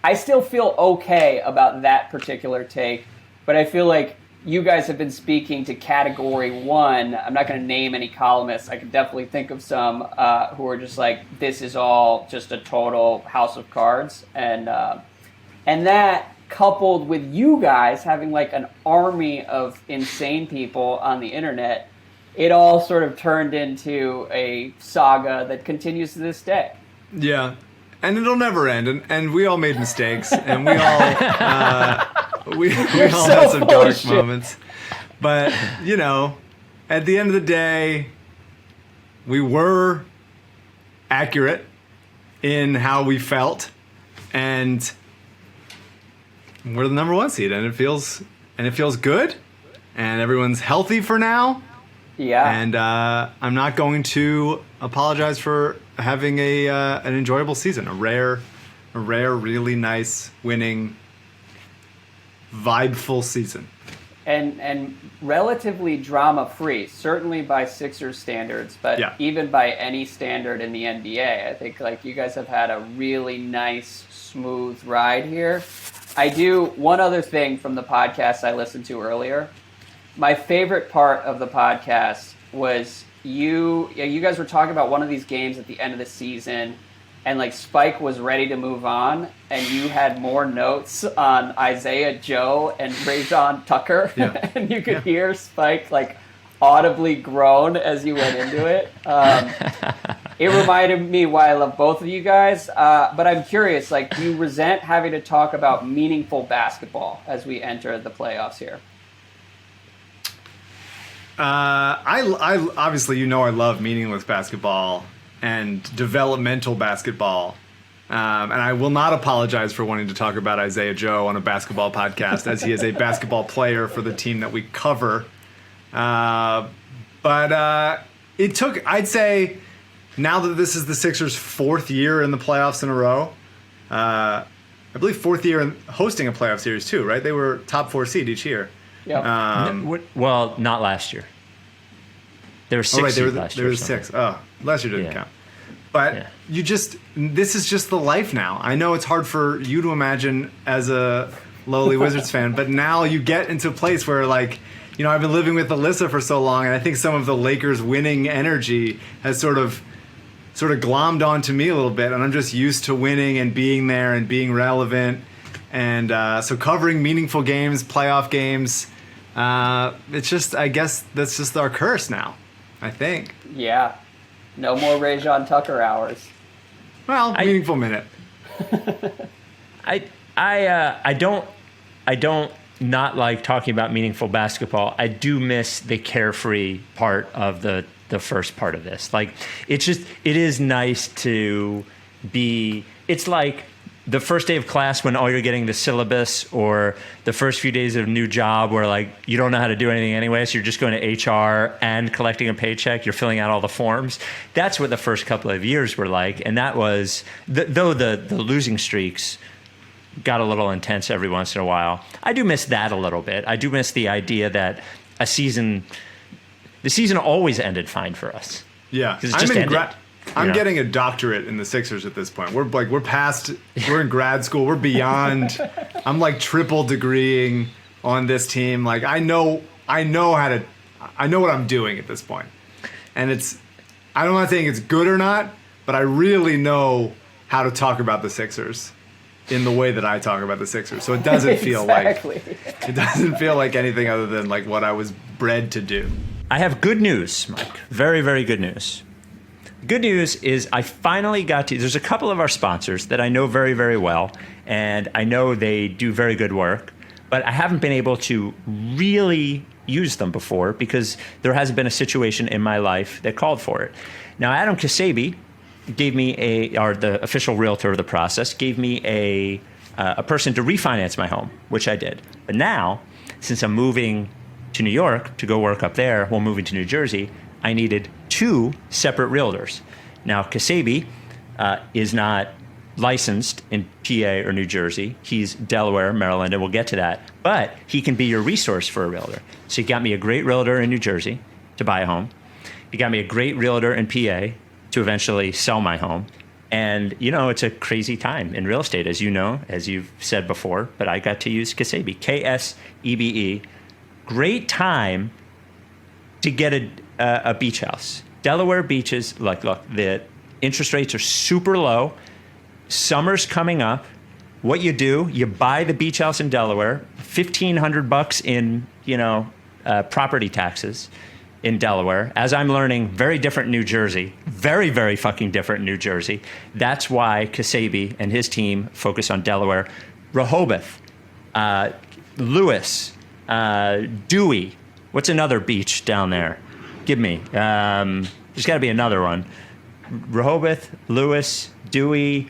I still feel okay about that particular take, but I feel like you guys have been speaking to category 1. I'm not going to name any columnists. I could definitely think of some who are just like, this is all just a total house of cards. And that coupled with you guys having like an army of insane people on the internet, it all sort of turned into a saga that continues to this day. Yeah. And it'll never end. And we all made mistakes. And we all... We all had some dark moments. But, you know, at the end of the day, we were accurate in how we felt. And we're the number 1 seed. And it feels good. And everyone's healthy for now. Yeah. And I'm not going to apologize for having an enjoyable season. A rare, really nice, winning, vibeful season. And relatively drama-free, certainly by Sixers standards, but even by any standard in the NBA. I think like you guys have had a really nice, smooth ride here. I do one other thing from the podcast I listened to earlier. My favorite part of the podcast was you guys were talking about one of these games at the end of the season, and like Spike was ready to move on, and you had more notes on Isaiah Joe and Rajon Tucker, and you could hear Spike like audibly groan as you went into it. It reminded me why I love both of you guys, but I'm curious, like, do you resent having to talk about meaningful basketball as we enter the playoffs here? I obviously, you know, I love meaningless basketball and developmental basketball. And I will not apologize for wanting to talk about Isaiah Joe on a basketball podcast, as he is a basketball player for the team that we cover. But it took, I'd say, now that this is the Sixers' 4th year in the playoffs in a row, I believe 4th year in hosting a playoff series too, right? They were top 4 seed each year. Yep. Well, not last year. There were 6 right, seed last there year. was 6. Oh, last year didn't Yeah. count. But Yeah. this is just the life now. I know it's hard for you to imagine as a lowly Wizards fan, but now you get into a place where, like, you know, I've been living with Alyssa for so long, and I think some of the Lakers winning energy has sort of glommed onto me a little bit, and I'm just used to winning and being there and being relevant. And so covering meaningful games, playoff games, it's just, I guess that's just our curse now, I think. Yeah. No more Rajon Tucker hours. Well, meaningful minute. I don't not like talking about meaningful basketball. I do miss the carefree part of the first part of this. Like, it is nice to be, it's like the first day of class when all you're getting the syllabus, or the first few days of a new job where, like, you don't know how to do anything anyway, so you're just going to HR and collecting a paycheck. You're filling out all the forms. That's what the first couple of years were like. And that was, though the losing streaks got a little intense every once in a while, I do miss that a little bit. I do miss the idea that the season always ended fine for us. Yeah. It just ended. I'm getting a doctorate in the Sixers at this point. We're in grad school. We're beyond. I'm like triple degreeing on this team. Like, I know what I'm doing at this point. And I'm not saying it's good or not, but I really know how to talk about the Sixers in the way that I talk about the Sixers. So it doesn't feel like anything other than like what I was bred to do. I have good news, Mike. Very, very good news. Good news is I finally got to, there's a couple of our sponsors that I know very, very well, and I know they do very good work, but I haven't been able to really use them before because there hasn't been a situation in my life that called for it. Now, Adam Kasabi gave me the official realtor of the process, gave me a person to refinance my home, which I did. But now, since I'm moving to New York to go work up there while moving to New Jersey, I needed 2 separate realtors. Now, Kasabi is not licensed in PA or New Jersey. He's Delaware, Maryland, and we'll get to that. But he can be your resource for a realtor. So he got me a great realtor in New Jersey to buy a home. He got me a great realtor in PA to eventually sell my home. And, you know, it's a crazy time in real estate, as you know, as you've said before, but I got to use Kasabi, Ksebe. Great time to get a beach house. Delaware beaches, look, the interest rates are super low. Summer's coming up. What you do, you buy the beach house in Delaware, $1,500 in, property taxes in Delaware. As I'm learning, very different New Jersey. Very, very fucking different New Jersey. That's why Kasabi and his team focus on Delaware. Rehoboth, Lewis, Dewey. What's another beach down there? Give me. There's got to be another one. Rehoboth, Lewis, Dewey.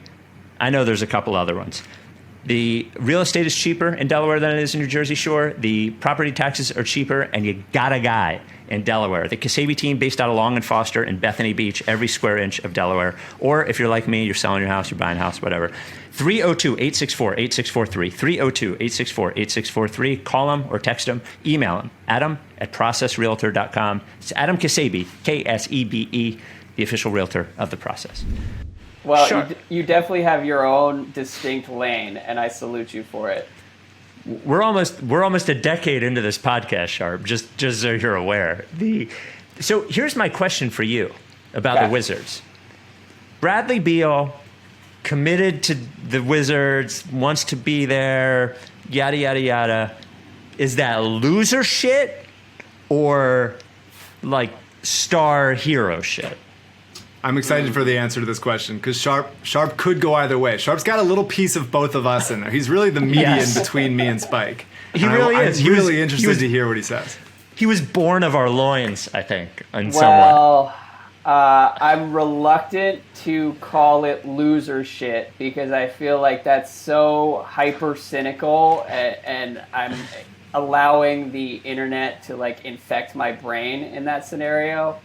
I know there's a couple other ones. The real estate is cheaper in Delaware than it is in New Jersey Shore. The property taxes are cheaper, and you got a guy in Delaware. The Kasabi team based out of Long and Foster and Bethany Beach, every square inch of Delaware. Or if you're like me, you're selling your house, you're buying a house, whatever. 302-864-8643. 302-864-8643. Call them or text them. Email them. Adam@processrealtor.com. It's Adam Kasabi, Ksebe, the official realtor of the process. Well, Sure. you definitely have your own distinct lane, and I salute you for it. We're almost a decade into this podcast, Sharp. Just so you're aware. So here's my question for you about the Wizards. Bradley Beal committed to the Wizards, wants to be there, yada yada yada. Is that loser shit or like star hero shit? I'm excited for the answer to this question because Sharp could go either way. Sharp's got a little piece of both of us in there. He's really the median between me and Spike. He really is. I'm really interested to hear what he says. He was born of our loins, I think, in some way. Well, I'm reluctant to call it loser shit because I feel like that's so hyper cynical, and I'm allowing the internet to like infect my brain in that scenario.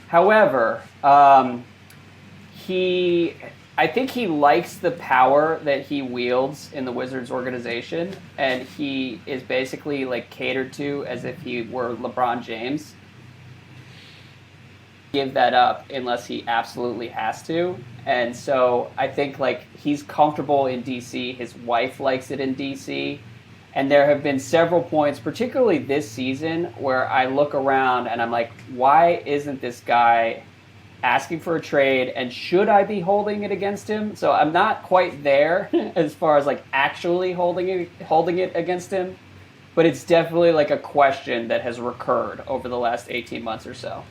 However, I think he likes the power that he wields in the Wizards organization, and he is basically like catered to as if he were LeBron James. give that up unless he absolutely has to. And so I think like he's comfortable in DC. His wife likes it in DC. And there have been several points, particularly this season, where I look around and I'm like, why isn't this guy asking for a trade, and should I be holding it against him? So I'm not quite there as far as like actually holding it against him, but it's definitely like a question that has recurred over the last 18 months or so.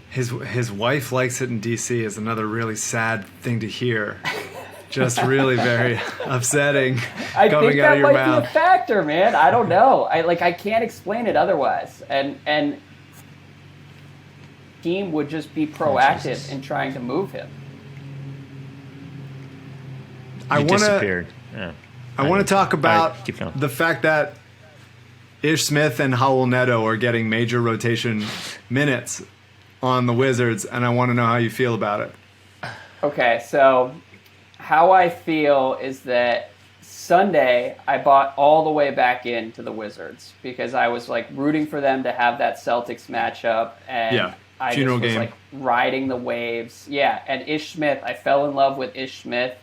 His wife likes it in DC is another really sad thing to hear. Just really very upsetting coming out of your mouth. I think that might be a factor, man. I don't know. I can't explain it otherwise. And team would just be proactive in trying to move him. He disappeared. Yeah. I want to talk about the fact that Ish Smith and Howell Neto are getting major rotation minutes on the Wizards, and I want to know how you feel about it. Okay, so how I feel is that Sunday I bought all the way back into the Wizards because I was like rooting for them to have that Celtics matchup, and I just was like riding the waves. Yeah, and Ish Smith, I fell in love with Ish Smith.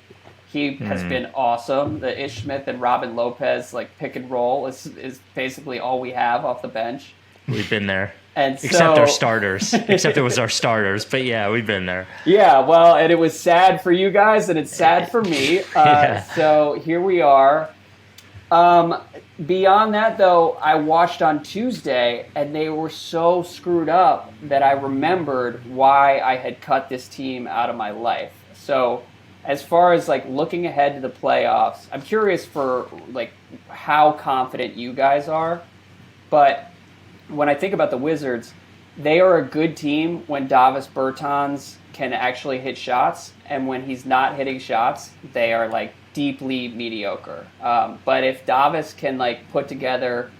He has been awesome. The Ish Smith and Robin Lopez like pick and roll is basically all we have off the bench. We've been there. And except our starters. Except it was our starters. But yeah, we've been there. Yeah, well, and it was sad for you guys, and it's sad for me. So here we are. Beyond that, though, I watched on Tuesday, and they were so screwed up that I remembered why I had cut this team out of my life. So as far as like looking ahead to the playoffs, I'm curious for like how confident you guys are. But when I think about the Wizards, they are a good team when Davis Bertans can actually hit shots, and when he's not hitting shots, they are like deeply mediocre. But if Davis can like put together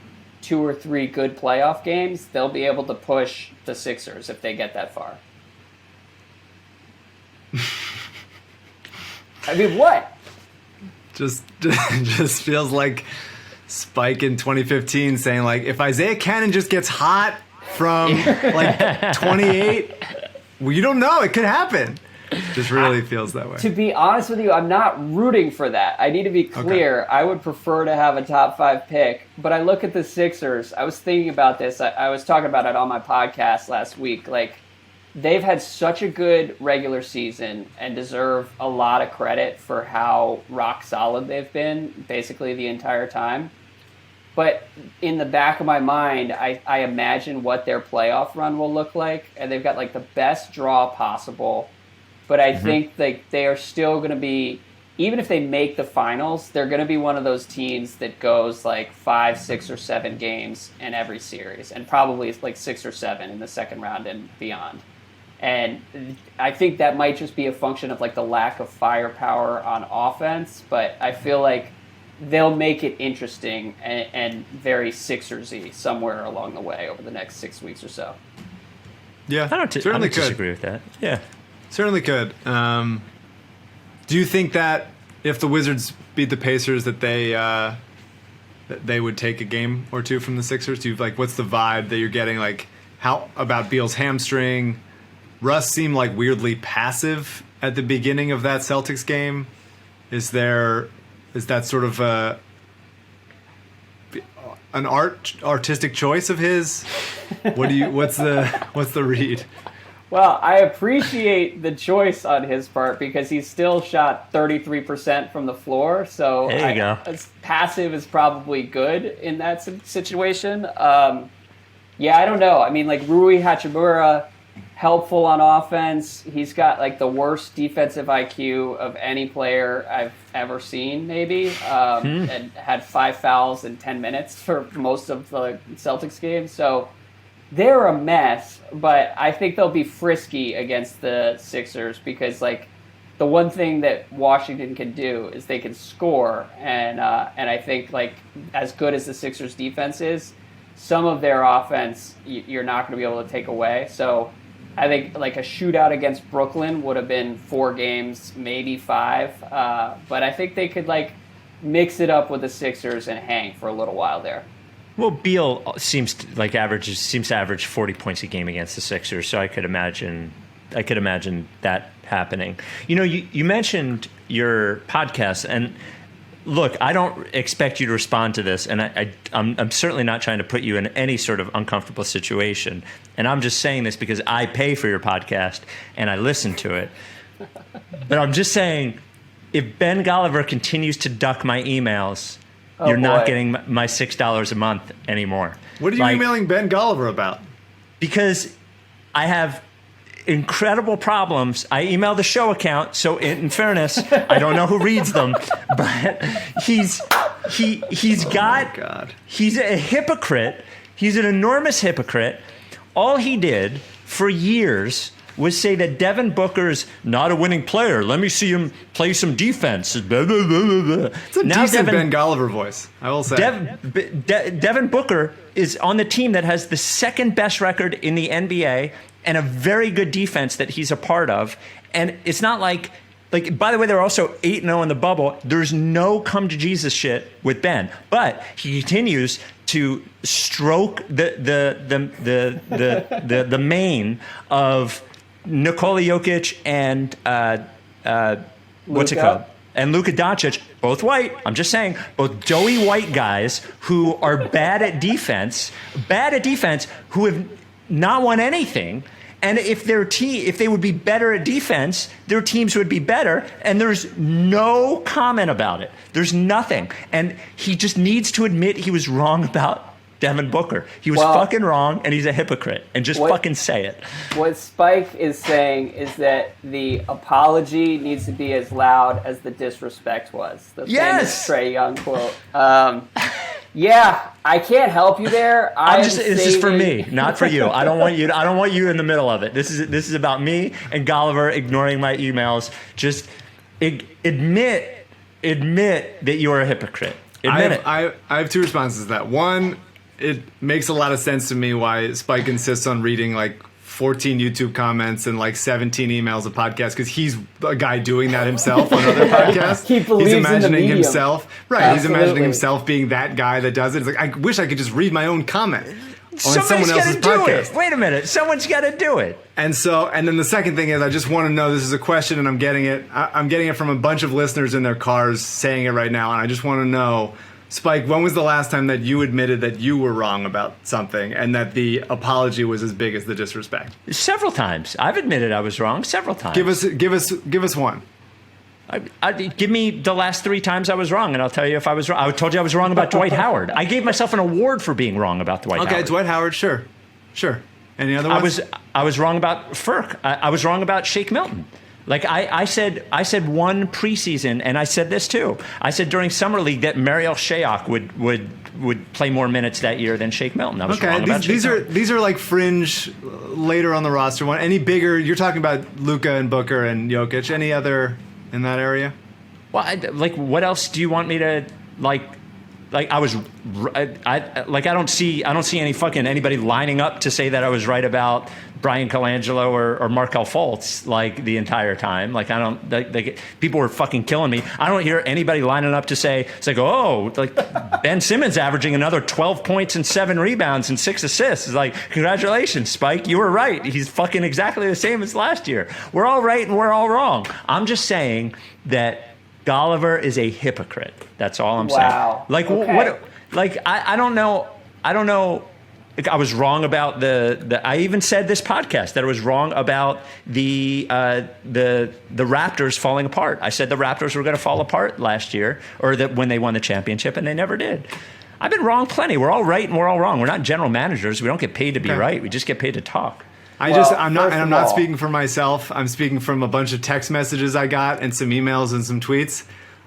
2 or 3 good playoff games, they'll be able to push the Sixers if they get that far. I mean, what? Just feels like Spike in 2015 saying like, if Isaiah Cannon just gets hot from like 28, well, you don't know, it could happen. Just really feels that way. To be honest with you, I'm not rooting for that. I need to be clear. Okay. I would prefer to have a top 5 pick, but I look at the Sixers. I was thinking about this. I was talking about it on my podcast last week. Like, they've had such a good regular season and deserve a lot of credit for how rock solid they've been basically the entire time. But in the back of my mind, I imagine what their playoff run will look like, and they've got like the best draw possible. But I think they are still going to be, even if they make the finals, they're going to be one of those teams that goes like 5, 6, or 7 games in every series, and probably like 6 or 7 in the second round and beyond. And I think that might just be a function of like the lack of firepower on offense, but I feel like they'll make it interesting and very Sixers-y somewhere along the way over the next 6 weeks or so. Yeah, I don't disagree with that. Yeah. Certainly could. Do you think that if the Wizards beat the Pacers that they would take a game or 2 from the Sixers? Do you like what's the vibe that you're getting? Like how about Beal's hamstring? Russ seemed like weirdly passive at the beginning of that Celtics game. Is that sort of an artistic choice of his? What's the read? Well, I appreciate the choice on his part because he still shot 33% from the floor. So there you go. Passive is probably good in that situation. Yeah, I don't know. I mean, like Rui Hachimura, helpful on offense. He's got like the worst defensive IQ of any player I've ever seen, maybe. And had 5 fouls in 10 minutes for most of the Celtics games. So they're a mess, but I think they'll be frisky against the Sixers because, like, the one thing that Washington can do is they can score, and I think, like, as good as the Sixers' defense is, some of their offense you're not going to be able to take away. So I think, like, a shootout against Brooklyn would have been 4 games, maybe 5, but I think they could, like, mix it up with the Sixers and hang for a little while there. Well, Beal seems to average 40 points a game against the Sixers, so I could imagine that happening. You know, you mentioned your podcast, and look, I don't expect you to respond to this, and I'm certainly not trying to put you in any sort of uncomfortable situation. And I'm just saying this because I pay for your podcast and I listen to it. But I'm just saying, if Ben Golliver continues to duck my emails, you're not getting my $6 a month anymore. What are you emailing Ben Golliver about? Because I have incredible problems. I email the show account, so in fairness, I don't know who reads them, but he's a hypocrite. He's an enormous hypocrite. All he did for years was say that Devin Booker's not a winning player. Let me see him play some defense. Blah, blah, blah, blah. It's a decent Ben Golliver voice, I will say. Devin Booker is on the team that has the second best record in the NBA and a very good defense that he's a part of. And it's not like, by the way, they're also 8-0 in the bubble. There's no come to Jesus shit with Ben, but he continues to stroke the mane of Nikola Jokic and what's it called? And Luka Doncic, both white. I'm just saying, both doughy white guys who are bad at defense, who have not won anything. And if they would be better at defense, their teams would be better. And there's no comment about it. There's nothing. And he just needs to admit he was wrong about Devin Booker. He was fucking wrong, and he's a hypocrite. And just fucking say it. What Spike is saying is that the apology needs to be as loud as the disrespect was. The famous Trae Young quote. Yeah, I can't help you there. This is for me, not for you. I don't want you in the middle of it. This is about me and Golliver ignoring my emails. Just admit that you are a hypocrite. Admit it. I have two responses to that. One, it makes a lot of sense to me why Spike insists on reading like 14 YouTube comments and like 17 emails a podcast, because he's a guy doing that himself on other podcasts. He believes he's imagining in the medium. himself. Right. Absolutely. He's imagining himself being that guy that does it. It's like, I wish I could just read my own comment on someone else's podcast. Wait a minute. Someone's got to do it. And then the second thing is, I just want to know, this is a question and I'm getting it. I'm getting it from a bunch of listeners in their cars saying it right now. And I just want to know, Spike, when was the last time that you admitted that you were wrong about something and that the apology was as big as the disrespect? Several times. I've admitted I was wrong several times. Give us one. Give me the last 3 times I was wrong, and I'll tell you if I was wrong. I told you I was wrong about Dwight Howard. I gave myself an award for being wrong about Dwight Howard. Okay, Dwight Howard, sure. Any other ones? I was wrong about Furk. I was wrong about Shake Milton. Like I said one preseason, and I said this too. I said during Summer League that Mariel Shayok would play more minutes that year than Shake Milton. I was wrong about these are like fringe later on the roster. One any bigger? You're talking about Luka and Booker and Jokic. Any other in that area? Well, what else do you want me to like? Like I don't see any fucking anybody lining up to say that I was right about Brian Colangelo or Markelle Fultz like the entire time. Like I don't like people were fucking killing me. I don't hear anybody lining up to say it's like Ben Simmons averaging another 12 points and 7 rebounds and 6 assists. It's like, congratulations, Spike, you were right. He's fucking exactly the same as last year. We're all right and we're all wrong. I'm just saying that Golliver is a hypocrite. That's all I'm saying. Like what? Like I don't know. Like, I was wrong about the. I even said this podcast that I was wrong about the Raptors falling apart. I said the Raptors were going to fall apart last year, or that when they won the championship, and they never did. I've been wrong plenty. We're all right and we're all wrong. We're not general managers. We don't get paid to be right. We just get paid to talk. I'm not speaking for myself. I'm speaking from a bunch of text messages I got and some emails and some tweets.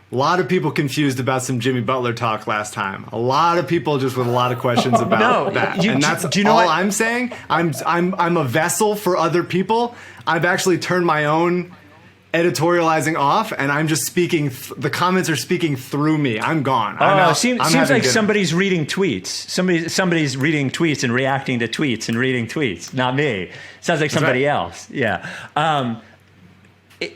A lot of people confused about some Jimmy Butler talk last time. A lot of people just with a lot of questions about that. And that's all I'm saying. I'm a vessel for other people. I've actually turned my own editorializing off, and I'm just speaking. The comments are speaking through me. I'm gone. Seems like somebody's reading tweets. Somebody's reading tweets and reacting to tweets and reading tweets. Not me. Sounds like somebody else. Yeah.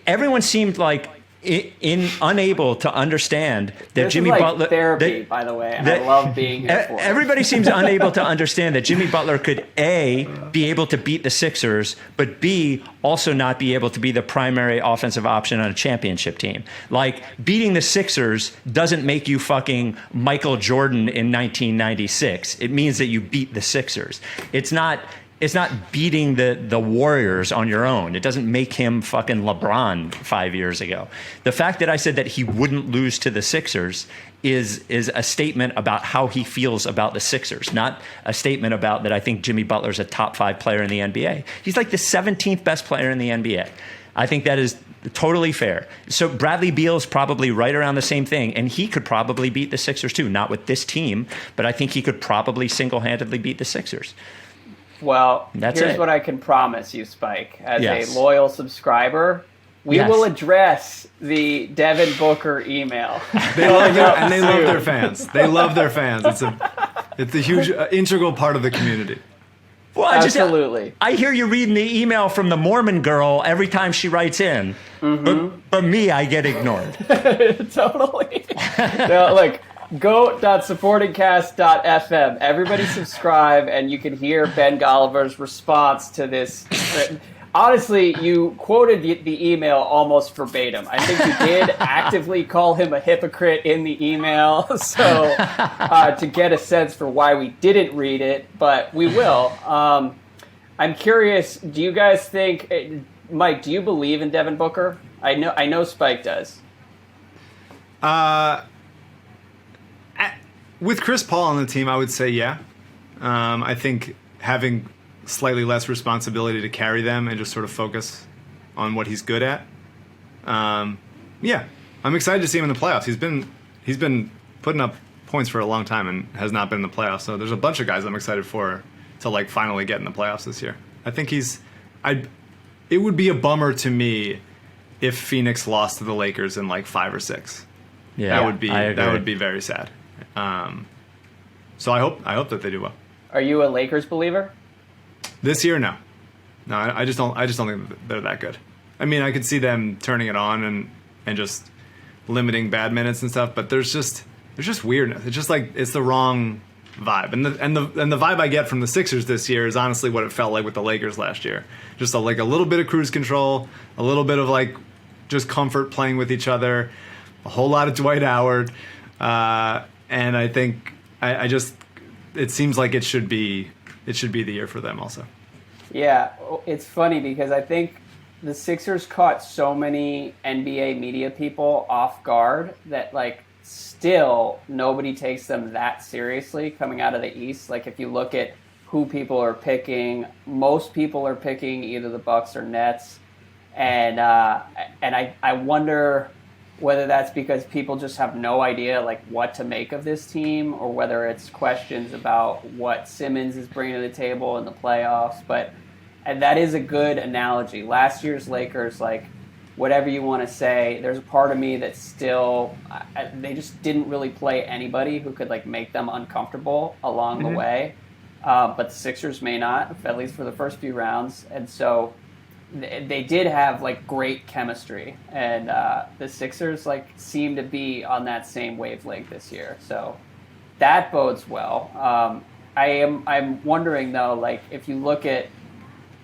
Everyone seemed like unable to understand that This Jimmy is like Butler therapy, by the way, and I love being here for it. Everybody seems unable to understand that Jimmy Butler could A, be able to beat the Sixers, but B, also not be able to be the primary offensive option on a championship team. Like, beating the Sixers doesn't make you fucking Michael Jordan in 1996. It means that you beat the Sixers. It's not beating the Warriors on your own. It doesn't make him fucking LeBron 5 years ago. The fact that I said that he wouldn't lose to the Sixers is a statement about how he feels about the Sixers, not a statement about that I think Jimmy Butler's a top 5 player in the NBA. He's like the 17th best player in the NBA. I think that is totally fair. So Bradley Beal's probably right around the same thing, and he could probably beat the Sixers too, not with this team, but I think he could probably single-handedly beat the Sixers. Well, That's here's it. what I can promise you, Spike. As Yes. a loyal subscriber, we Yes. will address the Devin Booker email. They love their fans. They love their fans. It's a huge integral part of the community. Well, Absolutely. I hear you reading the email from the Mormon girl every time she writes in, but me, I get ignored. Totally. No, look, go.supportingcast.fm. Everybody subscribe, and you can hear Ben Golliver's response to this. Honestly, you quoted the email almost verbatim. I think you did actively call him a hypocrite in the email, so to get a sense for why we didn't read it, but we will. I'm curious, do you guys think, Mike, do you believe in Devin Booker? I know Spike does. With Chris Paul on the team, I would say yeah. I think having slightly less responsibility to carry them and just sort of focus on what he's good at. Yeah, I'm excited to see him in the playoffs. He's been putting up points for a long time and has not been in the playoffs. So there's a bunch of guys I'm excited for to like finally get in the playoffs this year. I think it would be a bummer to me if Phoenix lost to the Lakers in like 5 or 6. Yeah, that would be very sad. So I hope that they do well. Are you a Lakers believer? This year, no. I just don't think that they're that good. I mean, I could see them turning it on and just limiting bad minutes and stuff, but there's just weirdness. It's just like it's the wrong vibe. And the vibe I get from the Sixers this year is honestly what it felt like with the Lakers last year. Just like a little bit of cruise control, a little bit of like just comfort playing with each other, a whole lot of Dwight Howard, and I think it seems like it should be the year for them also. Yeah, it's funny because I think the Sixers caught so many NBA media people off guard that like still nobody takes them that seriously coming out of the East. Like if you look at who people are picking, most people are picking either the Bucks or Nets, and I wonder whether that's because people just have no idea like what to make of this team, or whether it's questions about what Simmons is bringing to the table in the playoffs. And that is a good analogy. Last year's Lakers, like whatever you want to say, there's a part of me that still they just didn't really play anybody who could like make them uncomfortable along the way. But the Sixers may not, at least for the first few rounds, and so they did have like great chemistry, and the Sixers like seem to be on that same wavelength this year, so that bodes well. I'm wondering though, like if you look at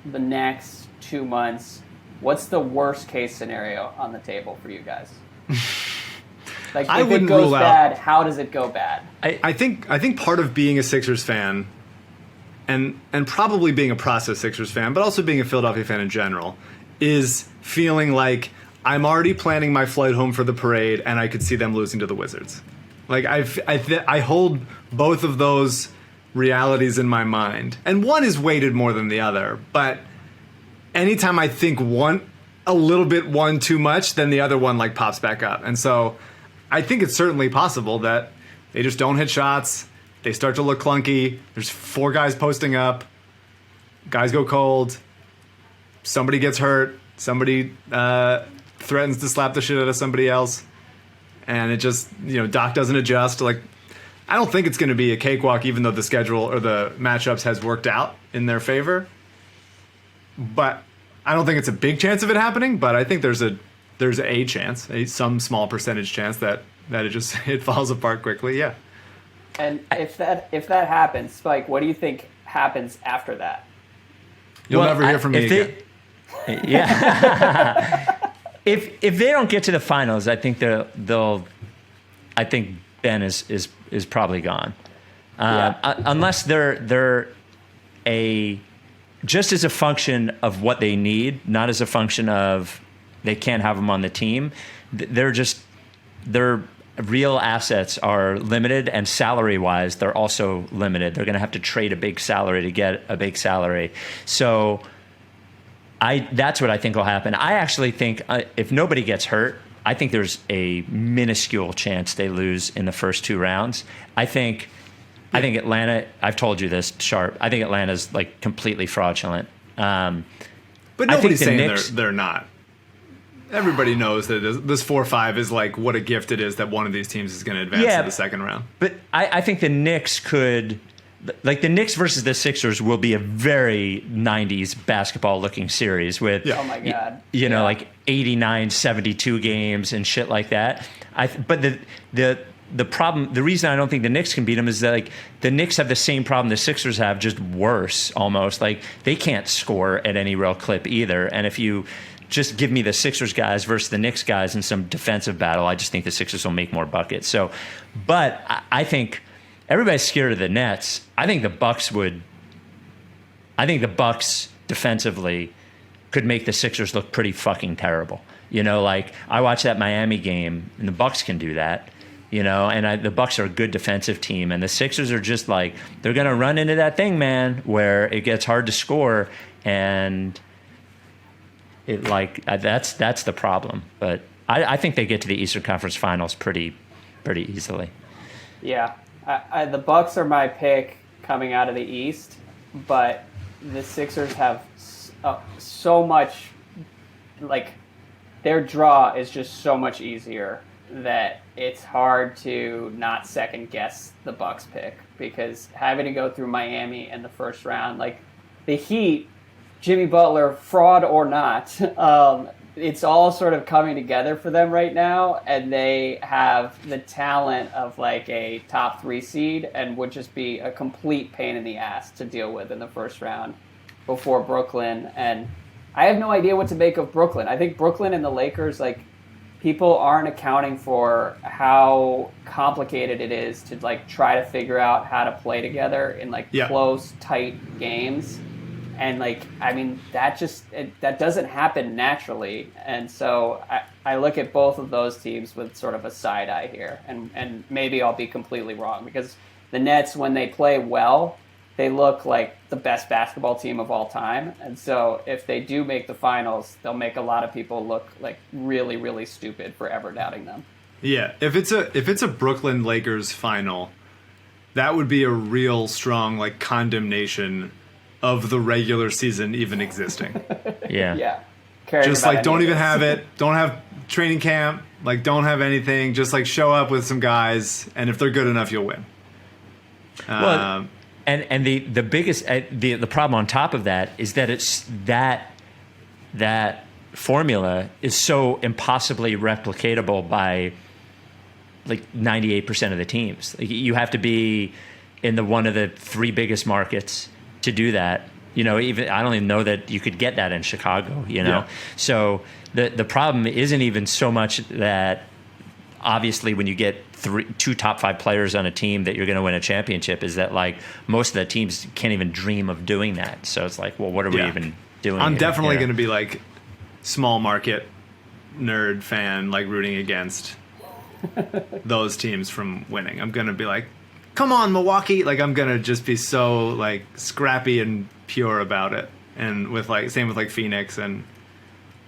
the next 2 months, what's the worst case scenario on the table for you guys? Like if it goes bad, how does it go bad? I think part of being a Sixers fan, and probably being a process Sixers fan, but also being a Philadelphia fan in general, is feeling like I'm already planning my flight home for the parade, and I could see them losing to the Wizards. Like I hold both of those realities in my mind, and one is weighted more than the other. But anytime I think one too much, then the other one like pops back up, and so I think it's certainly possible that they just don't hit shots. They start to look clunky. There's 4 guys posting up. Guys go cold. Somebody gets hurt. Somebody threatens to slap the shit out of somebody else. And it just, Doc doesn't adjust. Like, I don't think it's going to be a cakewalk, even though the schedule or the matchups has worked out in their favor. But I don't think it's a big chance of it happening. But I think there's a there's a chance, some small percentage chance that it falls apart quickly. Yeah. And if that happens, Spike, what do you think happens after that? You'll never hear from me again. Yeah. If they don't get to the finals, I think I think Ben is probably gone. Unless they're just as a function of what they need, not as a function of they can't have them on the team. Their real assets are limited, and salary-wise, they're also limited. They're going to have to trade a big salary to get a big salary. So that's what I think will happen. I actually think if nobody gets hurt, I think there's a minuscule chance they lose in the first 2 rounds. I think Atlanta, I've told you this, Sharp, I think Atlanta's like completely fraudulent. But nobody's saying they're not. Everybody knows that this 4-5 is like what a gift it is that one of these teams is going to advance to the second round. But I think the Knicks could, like the Knicks versus the Sixers will be a very 90s basketball looking series with, oh my God, like 89-72 games and shit like that. But the problem, the reason I don't think the Knicks can beat them is that like the Knicks have the same problem the Sixers have, just worse almost. Like they can't score at any real clip either. And if you just give me the Sixers guys versus the Knicks guys in some defensive battle, I just think the Sixers will make more buckets. So, but I think everybody's scared of the Nets. I think the Bucks defensively could make the Sixers look pretty fucking terrible. Like I watched that Miami game, and the Bucks can do that. And the Bucks are a good defensive team, and the Sixers are just like, they're going to run into that thing, man, where it gets hard to score, and that's the problem. But I think they get to the Eastern Conference Finals pretty easily. Yeah, the Bucks are my pick coming out of the East, but the Sixers have so much, like their draw is just so much easier that it's hard to not second guess the Bucks pick, because having to go through Miami in the first round, like the Heat, Jimmy Butler, fraud or not, it's all sort of coming together for them right now, and they have the talent of like a top 3 seed and would just be a complete pain in the ass to deal with in the first round before Brooklyn. And I have no idea what to make of Brooklyn. I think Brooklyn and the Lakers, like, people aren't accounting for how complicated it is to like try to figure out how to play together in like close, tight games. And like, I mean, that doesn't happen naturally. And so I look at both of those teams with sort of a side eye here, and maybe I'll be completely wrong, because the Nets, when they play well, they look like the best basketball team of all time. And so if they do make the finals, they'll make a lot of people look like really, really stupid for ever doubting them. Yeah, if it's a Brooklyn Lakers final, that would be a real strong like condemnation of the regular season even existing. Yeah. Just like don't even have it. Don't have training camp. Like don't have anything. Just like show up with some guys, and if they're good enough, you'll win. Well, and the biggest the problem on top of that is that it's that formula is so impossibly replicatable by like 98% of the teams. Like, you have to be in one of the 3 biggest markets to do that. Even I don't even know that you could get that in Chicago. So the problem isn't even so much that obviously when you get 2 top 5 players on a team that you're going to win a championship, is that like most of the teams can't even dream of doing that. So it's like, well, what are we even doing? I'm definitely going to be like small market nerd fan, like rooting against those teams from winning. I'm going to be like, come on, Milwaukee. Like I'm going to just be so like scrappy and pure about it. And with like, same with like Phoenix and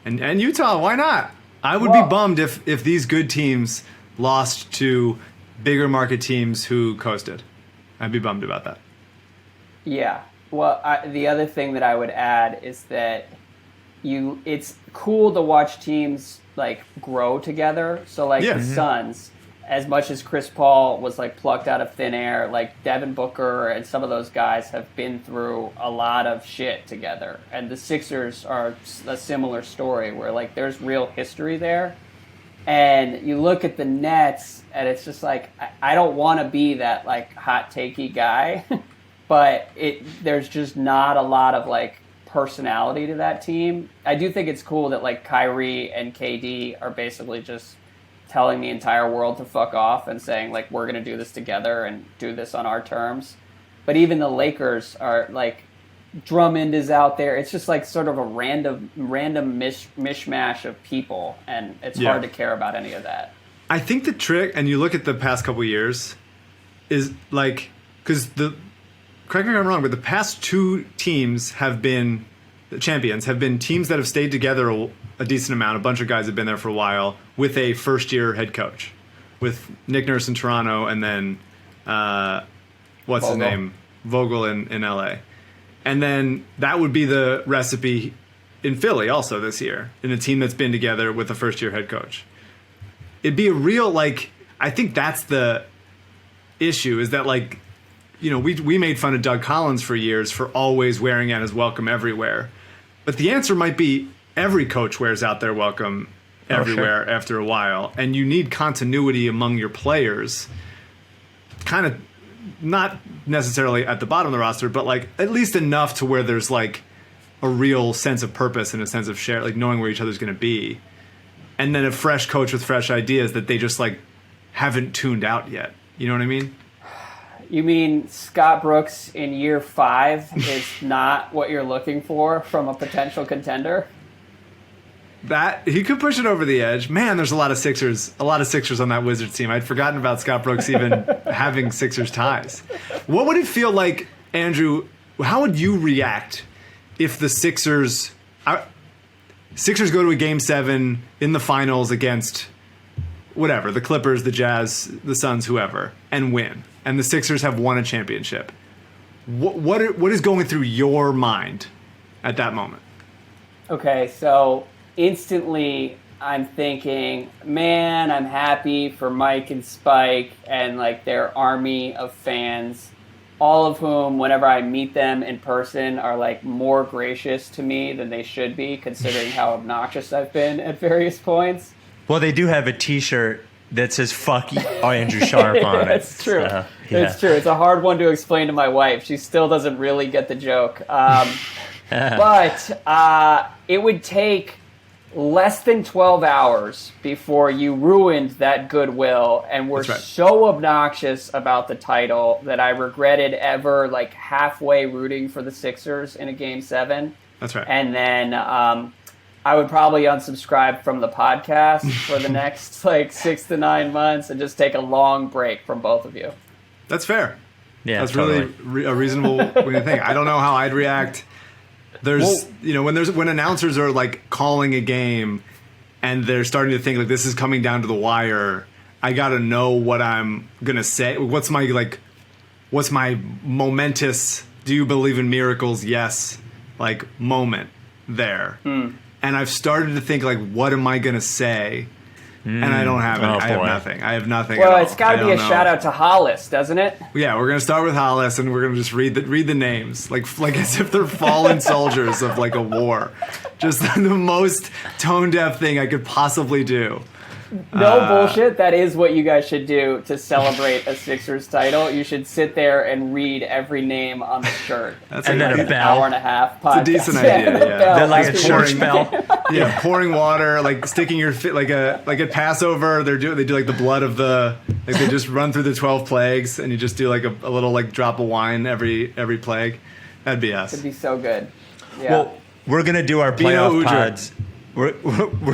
Utah. Why not? I would be bummed if these good teams lost to bigger market teams who coasted. I'd be bummed about that. Yeah. Well, the other thing that I would add is that it's cool to watch teams like grow together. So like the Suns, as much as Chris Paul was like plucked out of thin air, like Devin Booker and some of those guys have been through a lot of shit together. And the Sixers are a similar story where like there's real history there. And you look at the Nets and it's just like, I don't want to be that like hot takey guy, but there's just not a lot of like personality to that team. I do think it's cool that like Kyrie and KD are basically just telling the entire world to fuck off and saying like we're gonna do this together and do this on our terms. But even the Lakers are like, Drummond is out there. It's just like sort of a random mishmash of people, and it's hard to care about any of that. I think the trick, and you look at the past couple years, is like, because correct me if I'm wrong, but the past two teams have been, the champions have been teams that have stayed together a decent amount. A bunch of guys have been there for a while with a first-year head coach, with Nick Nurse in Toronto, and then what's his name, Vogel in LA, and then that would be the recipe in Philly also this year, in a team that's been together with a first-year head coach. It'd be a real, like, I think that's the issue, is that like, you know, we made fun of Doug Collins for years for always wearing out his welcome everywhere, but the answer might be every coach wears out their welcome everywhere after a while, and you need continuity among your players, kind of not necessarily at the bottom of the roster, but like at least enough to where there's like a real sense of purpose and a sense of share, like knowing where each other's going to be, and then a fresh coach with fresh ideas that they just like haven't tuned out yet. You know what I mean? You mean Scott Brooks in year 5 is not what you're looking for from a potential contender? That he could push it over the edge. Man, there's a lot of Sixers on that Wizards team. I'd forgotten about Scott Brooks even having Sixers ties. What would it feel like, Andrew? How would you react if the Sixers go to a Game 7 in the finals against whatever, the Clippers, the Jazz, the Suns, whoever, and win, and the Sixers have won a championship? What is going through your mind at that moment? Okay, so instantly I'm thinking, man, I'm happy for Mike and Spike and like their army of fans, all of whom, whenever I meet them in person, are like more gracious to me than they should be, considering how obnoxious I've been at various points. Well, they do have a T-shirt that says "fuck Andrew Sharp" on it. It's true. So, yeah. It's true. It's a hard one to explain to my wife. She still doesn't really get the joke. But it would take less than 12 hours before you ruined that goodwill and were so obnoxious about the title that I regretted ever like halfway rooting for the Sixers in a Game 7. That's right. And then I would probably unsubscribe from the podcast for the next like 6 to 9 months and just take a long break from both of you. That's fair. Yeah, that's totally. really a reasonable way to think. I don't know how I'd react. When announcers are like calling a game and they're starting to think like this is coming down to the wire, I got to know what I'm going to say. What's my momentous, do you believe in miracles? Yes. Like moment there. And I've started to think like, what am I going to say? And I don't have it. I have nothing. Well, at all. It's got to be a shout out to Hollis, doesn't it? Yeah, we're gonna start with Hollis, and we're gonna just read the names, like as if they're fallen soldiers of like a war. Just the most tone deaf thing I could possibly do. No bullshit. That is what you guys should do to celebrate a Sixers title. You should sit there and read every name on the shirt. That's and then like a an bell. Hour and a half podcast. It's a decent idea. Yeah. They're like a church bell. Yeah, pouring water, like sticking your fit, like at Passover. They do like the blood of the, like they just run through the 12 plagues, and you just do like a little like drop of wine every plague. That'd be us. It'd be so good. Yeah. Well, we're gonna do our playoff pods. We're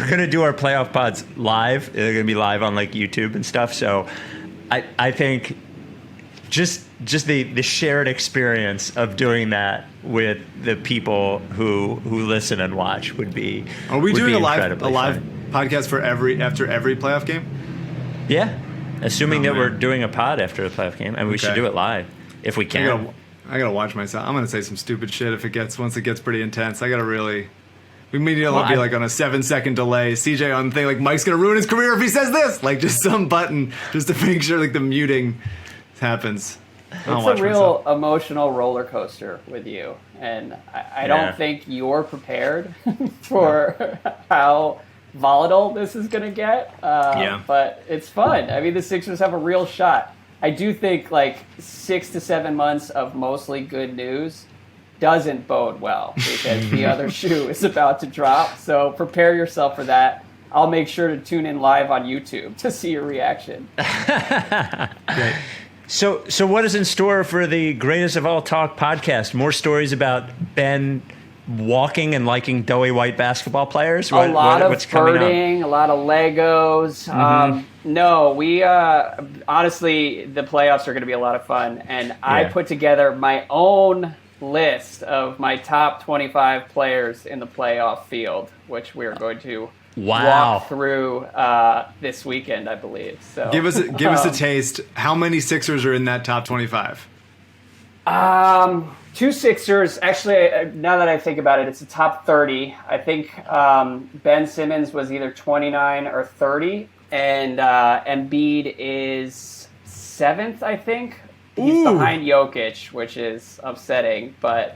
gonna do our playoff pods live. They're gonna be live on like YouTube and stuff. So, I think just the shared experience of doing that with the people who listen and watch would be. Are we doing a live fun. podcast after every playoff game? Yeah, assuming that we're doing a pod after a playoff game, and we should do it live if we can. I gotta watch myself. I'm gonna say some stupid shit once it gets pretty intense. I gotta really We immediately be like on a 7-second delay. CJ on the thing like Mike's gonna ruin his career if he says this. Like just some button just to make sure like the muting happens. It's a real emotional roller coaster with you, and I don't think you're prepared for how volatile this is going to get. But it's fun. I mean, the Sixers have a real shot. I do think like 6 to 7 months of mostly good news doesn't bode well because the other shoe is about to drop. So prepare yourself for that. I'll make sure to tune in live on YouTube to see your reaction. Great. So what is in store for the Greatest of All Talk podcast? More stories about Ben walking and liking doughy white basketball players? A lot of birding, a lot of Legos. No, we honestly, the playoffs are going to be a lot of fun. And I put together my own list of my top 25 players in the playoff field, which we're going to walk through this weekend, I believe. So give us a taste. How many Sixers are in that top 25? 2 Sixers. Actually, now that I think about it, it's the top 30. I think Ben Simmons was either 29 or 30, and Embiid is 7th, I think. He's behind Jokic, which is upsetting. But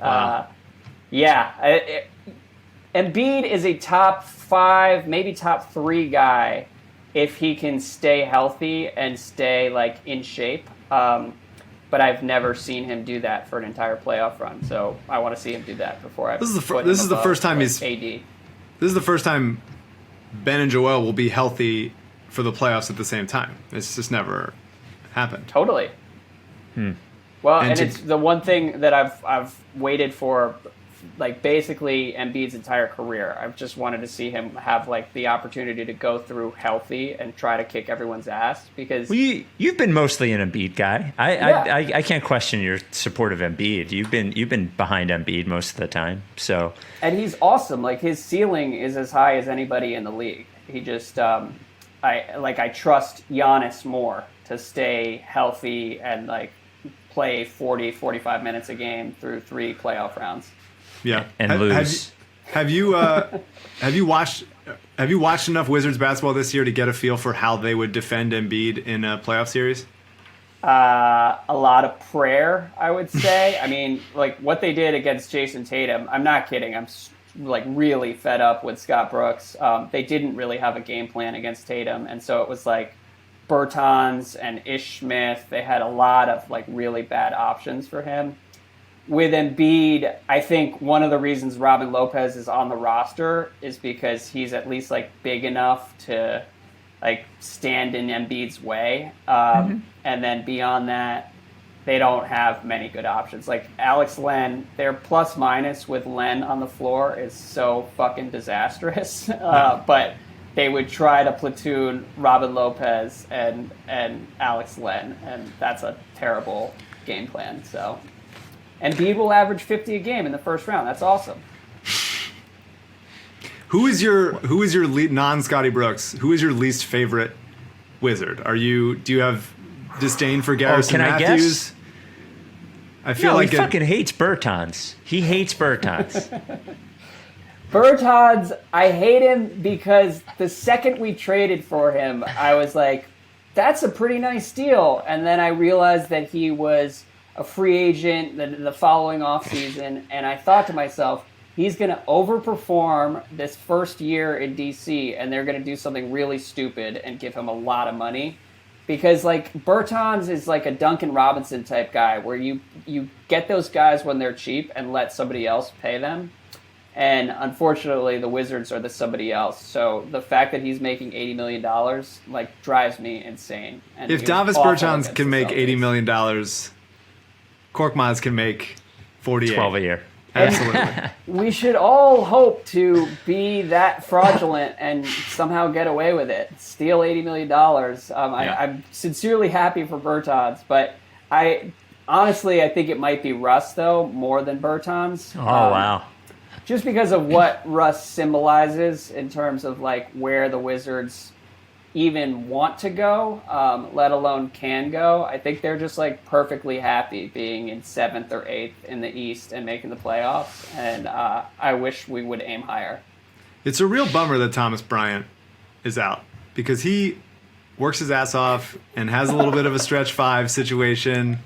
Embiid is a top 5, maybe top 3 guy if he can stay healthy and stay like in shape. But I've never seen him do that for an entire playoff run. So I want to see him do that before I. This is the first time he's AD. This is the first time Ben and Joel will be healthy for the playoffs at the same time. It's just never happened. Totally. Well, and it's the one thing that I've waited for, like basically Embiid's entire career. I've just wanted to see him have like the opportunity to go through healthy and try to kick everyone's ass because you've been mostly an Embiid guy. I can't question your support of Embiid. You've been behind Embiid most of the time. So and he's awesome. Like his ceiling is as high as anybody in the league. He just I trust Giannis more to stay healthy and like play 40-45 minutes a game through 3 playoff rounds. Yeah, and lose. Have you watched enough Wizards basketball this year to get a feel for how they would defend Embiid in a playoff series? A lot of prayer, I would say. I mean, like what they did against Jason Tatum. I'm not kidding. I'm like really fed up with Scott Brooks. They didn't really have a game plan against Tatum, and so it was like Bertans and Ish Smith. They had a lot of like really bad options for him. With Embiid, I think one of the reasons Robin Lopez is on the roster is because he's at least like big enough to like stand in Embiid's way. And then beyond that, they don't have many good options. Like Alex Len, their plus minus with Len on the floor is so fucking disastrous. But they would try to platoon Robin Lopez and Alex Len, and that's a terrible game plan. So Embiid will average 50 a game in the first round. That's awesome. Who is your non-Scotty Brooks? Who is your least favorite Wizard? Do you have disdain for Garrison Matthews? I feel like he fucking hates Bertans. He hates Bertans. Bertans, I hate him because the second we traded for him, I was like, that's a pretty nice deal. And then I realized that he was a free agent the following offseason, and I thought to myself, he's going to overperform this first year in DC, and they're going to do something really stupid and give him a lot of money. Because like Bertans is like a Duncan Robinson type guy where you get those guys when they're cheap and let somebody else pay them. And unfortunately, the Wizards are the somebody else. So the fact that he's making $80 million like drives me insane. And if Davis Bertans can make $80 million, Korkmaz can make 48. 12 a year. Absolutely. We should all hope to be that fraudulent and somehow get away with it. Steal $80 million. I'm sincerely happy for Bertans, but I think it might be Russ, though, more than Bertans. Oh, wow. Just because of what Russ symbolizes in terms of like where the Wizards even want to go, let alone can go. I think they're just like perfectly happy being in 7th or 8th in the East and making the playoffs. And I wish we would aim higher. It's a real bummer that Thomas Bryant is out because he works his ass off and has a little bit of a stretch five situation.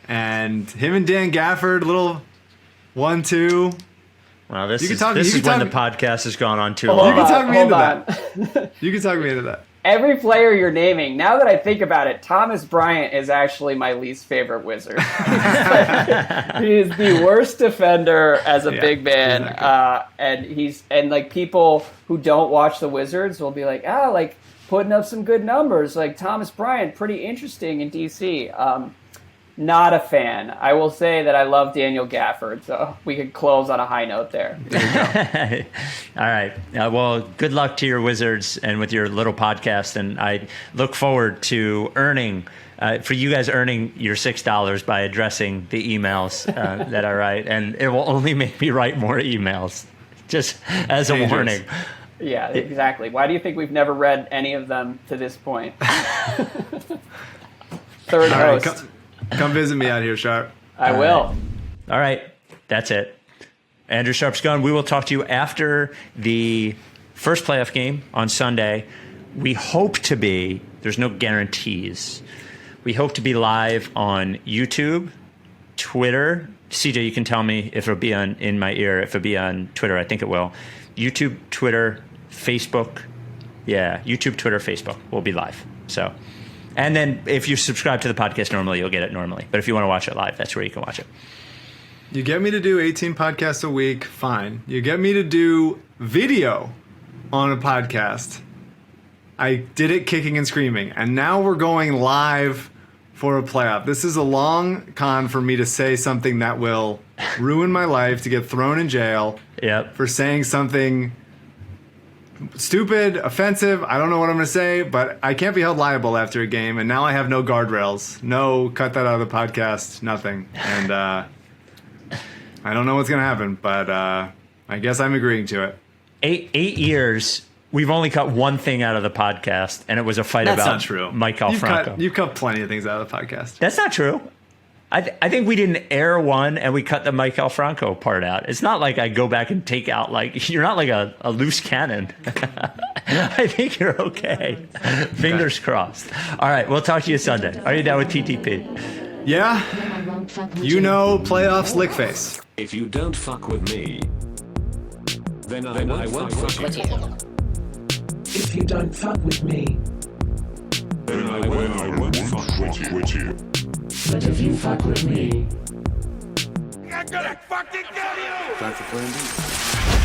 And him and Dan Gafford, little 1-2. Well, this is when the podcast has gone on too long. You can talk me into that. You can talk me into that. Every player you're naming, now that I think about it, Thomas Bryant is actually my least favorite Wizard. He is the worst defender as a big man, and like people who don't watch the Wizards will be like, like putting up some good numbers, like Thomas Bryant, pretty interesting in DC. Not a fan. I will say that I love Daniel Gafford, so we could close on a high note there. There you go. All right. Well, good luck to your Wizards and with your little podcast, and I look forward to for you guys earning your $6 by addressing the emails that I write, and it will only make me write more emails, just as a warning. Yeah, exactly. Why do you think we've never read any of them to this point? Third host. Come visit me out here, Sharp. I will. All right. That's it. Andrew Sharp's gone. We will talk to you after the first playoff game on Sunday. We hope to be, there's no guarantees, we hope to be live on YouTube, Twitter. CJ, you can tell me if it'll be in my ear, if it'll be on Twitter. I think it will. YouTube, Twitter, Facebook. Yeah, YouTube, Twitter, Facebook. We'll be live. So... And then if you subscribe to the podcast normally, you'll get it normally. But if you want to watch it live, that's where you can watch it. You get me to do 18 podcasts a week, fine. You get me to do video on a podcast. I did it kicking and screaming. And now we're going live for a playoff. This is a long con for me to say something that will ruin my life, to get thrown in jail for saying something stupid, offensive. I don't know what I'm going to say, but I can't be held liable after a game, and now I have no guardrails. No, cut that out of the podcast, nothing. And I don't know what's going to happen, but I guess I'm agreeing to it. 8 years, we've only cut one thing out of the podcast, and it was a fight That's about not true. Mike Alfranco. You've cut plenty of things out of the podcast. That's not true. I think we didn't air one and we cut the Mike Alfranco part out. It's not like I go back and take out, like, you're not like a loose cannon. I think you're okay. Fingers crossed. All right, we'll talk to you Sunday. Are you down with TTP? Yeah. You know, playoffs lick face. If you don't fuck with me, then I won't fuck with you. If you don't fuck with me, then I won't fuck with you. but if you fuck with me, I'm gonna fucking kill you! Time for plan B.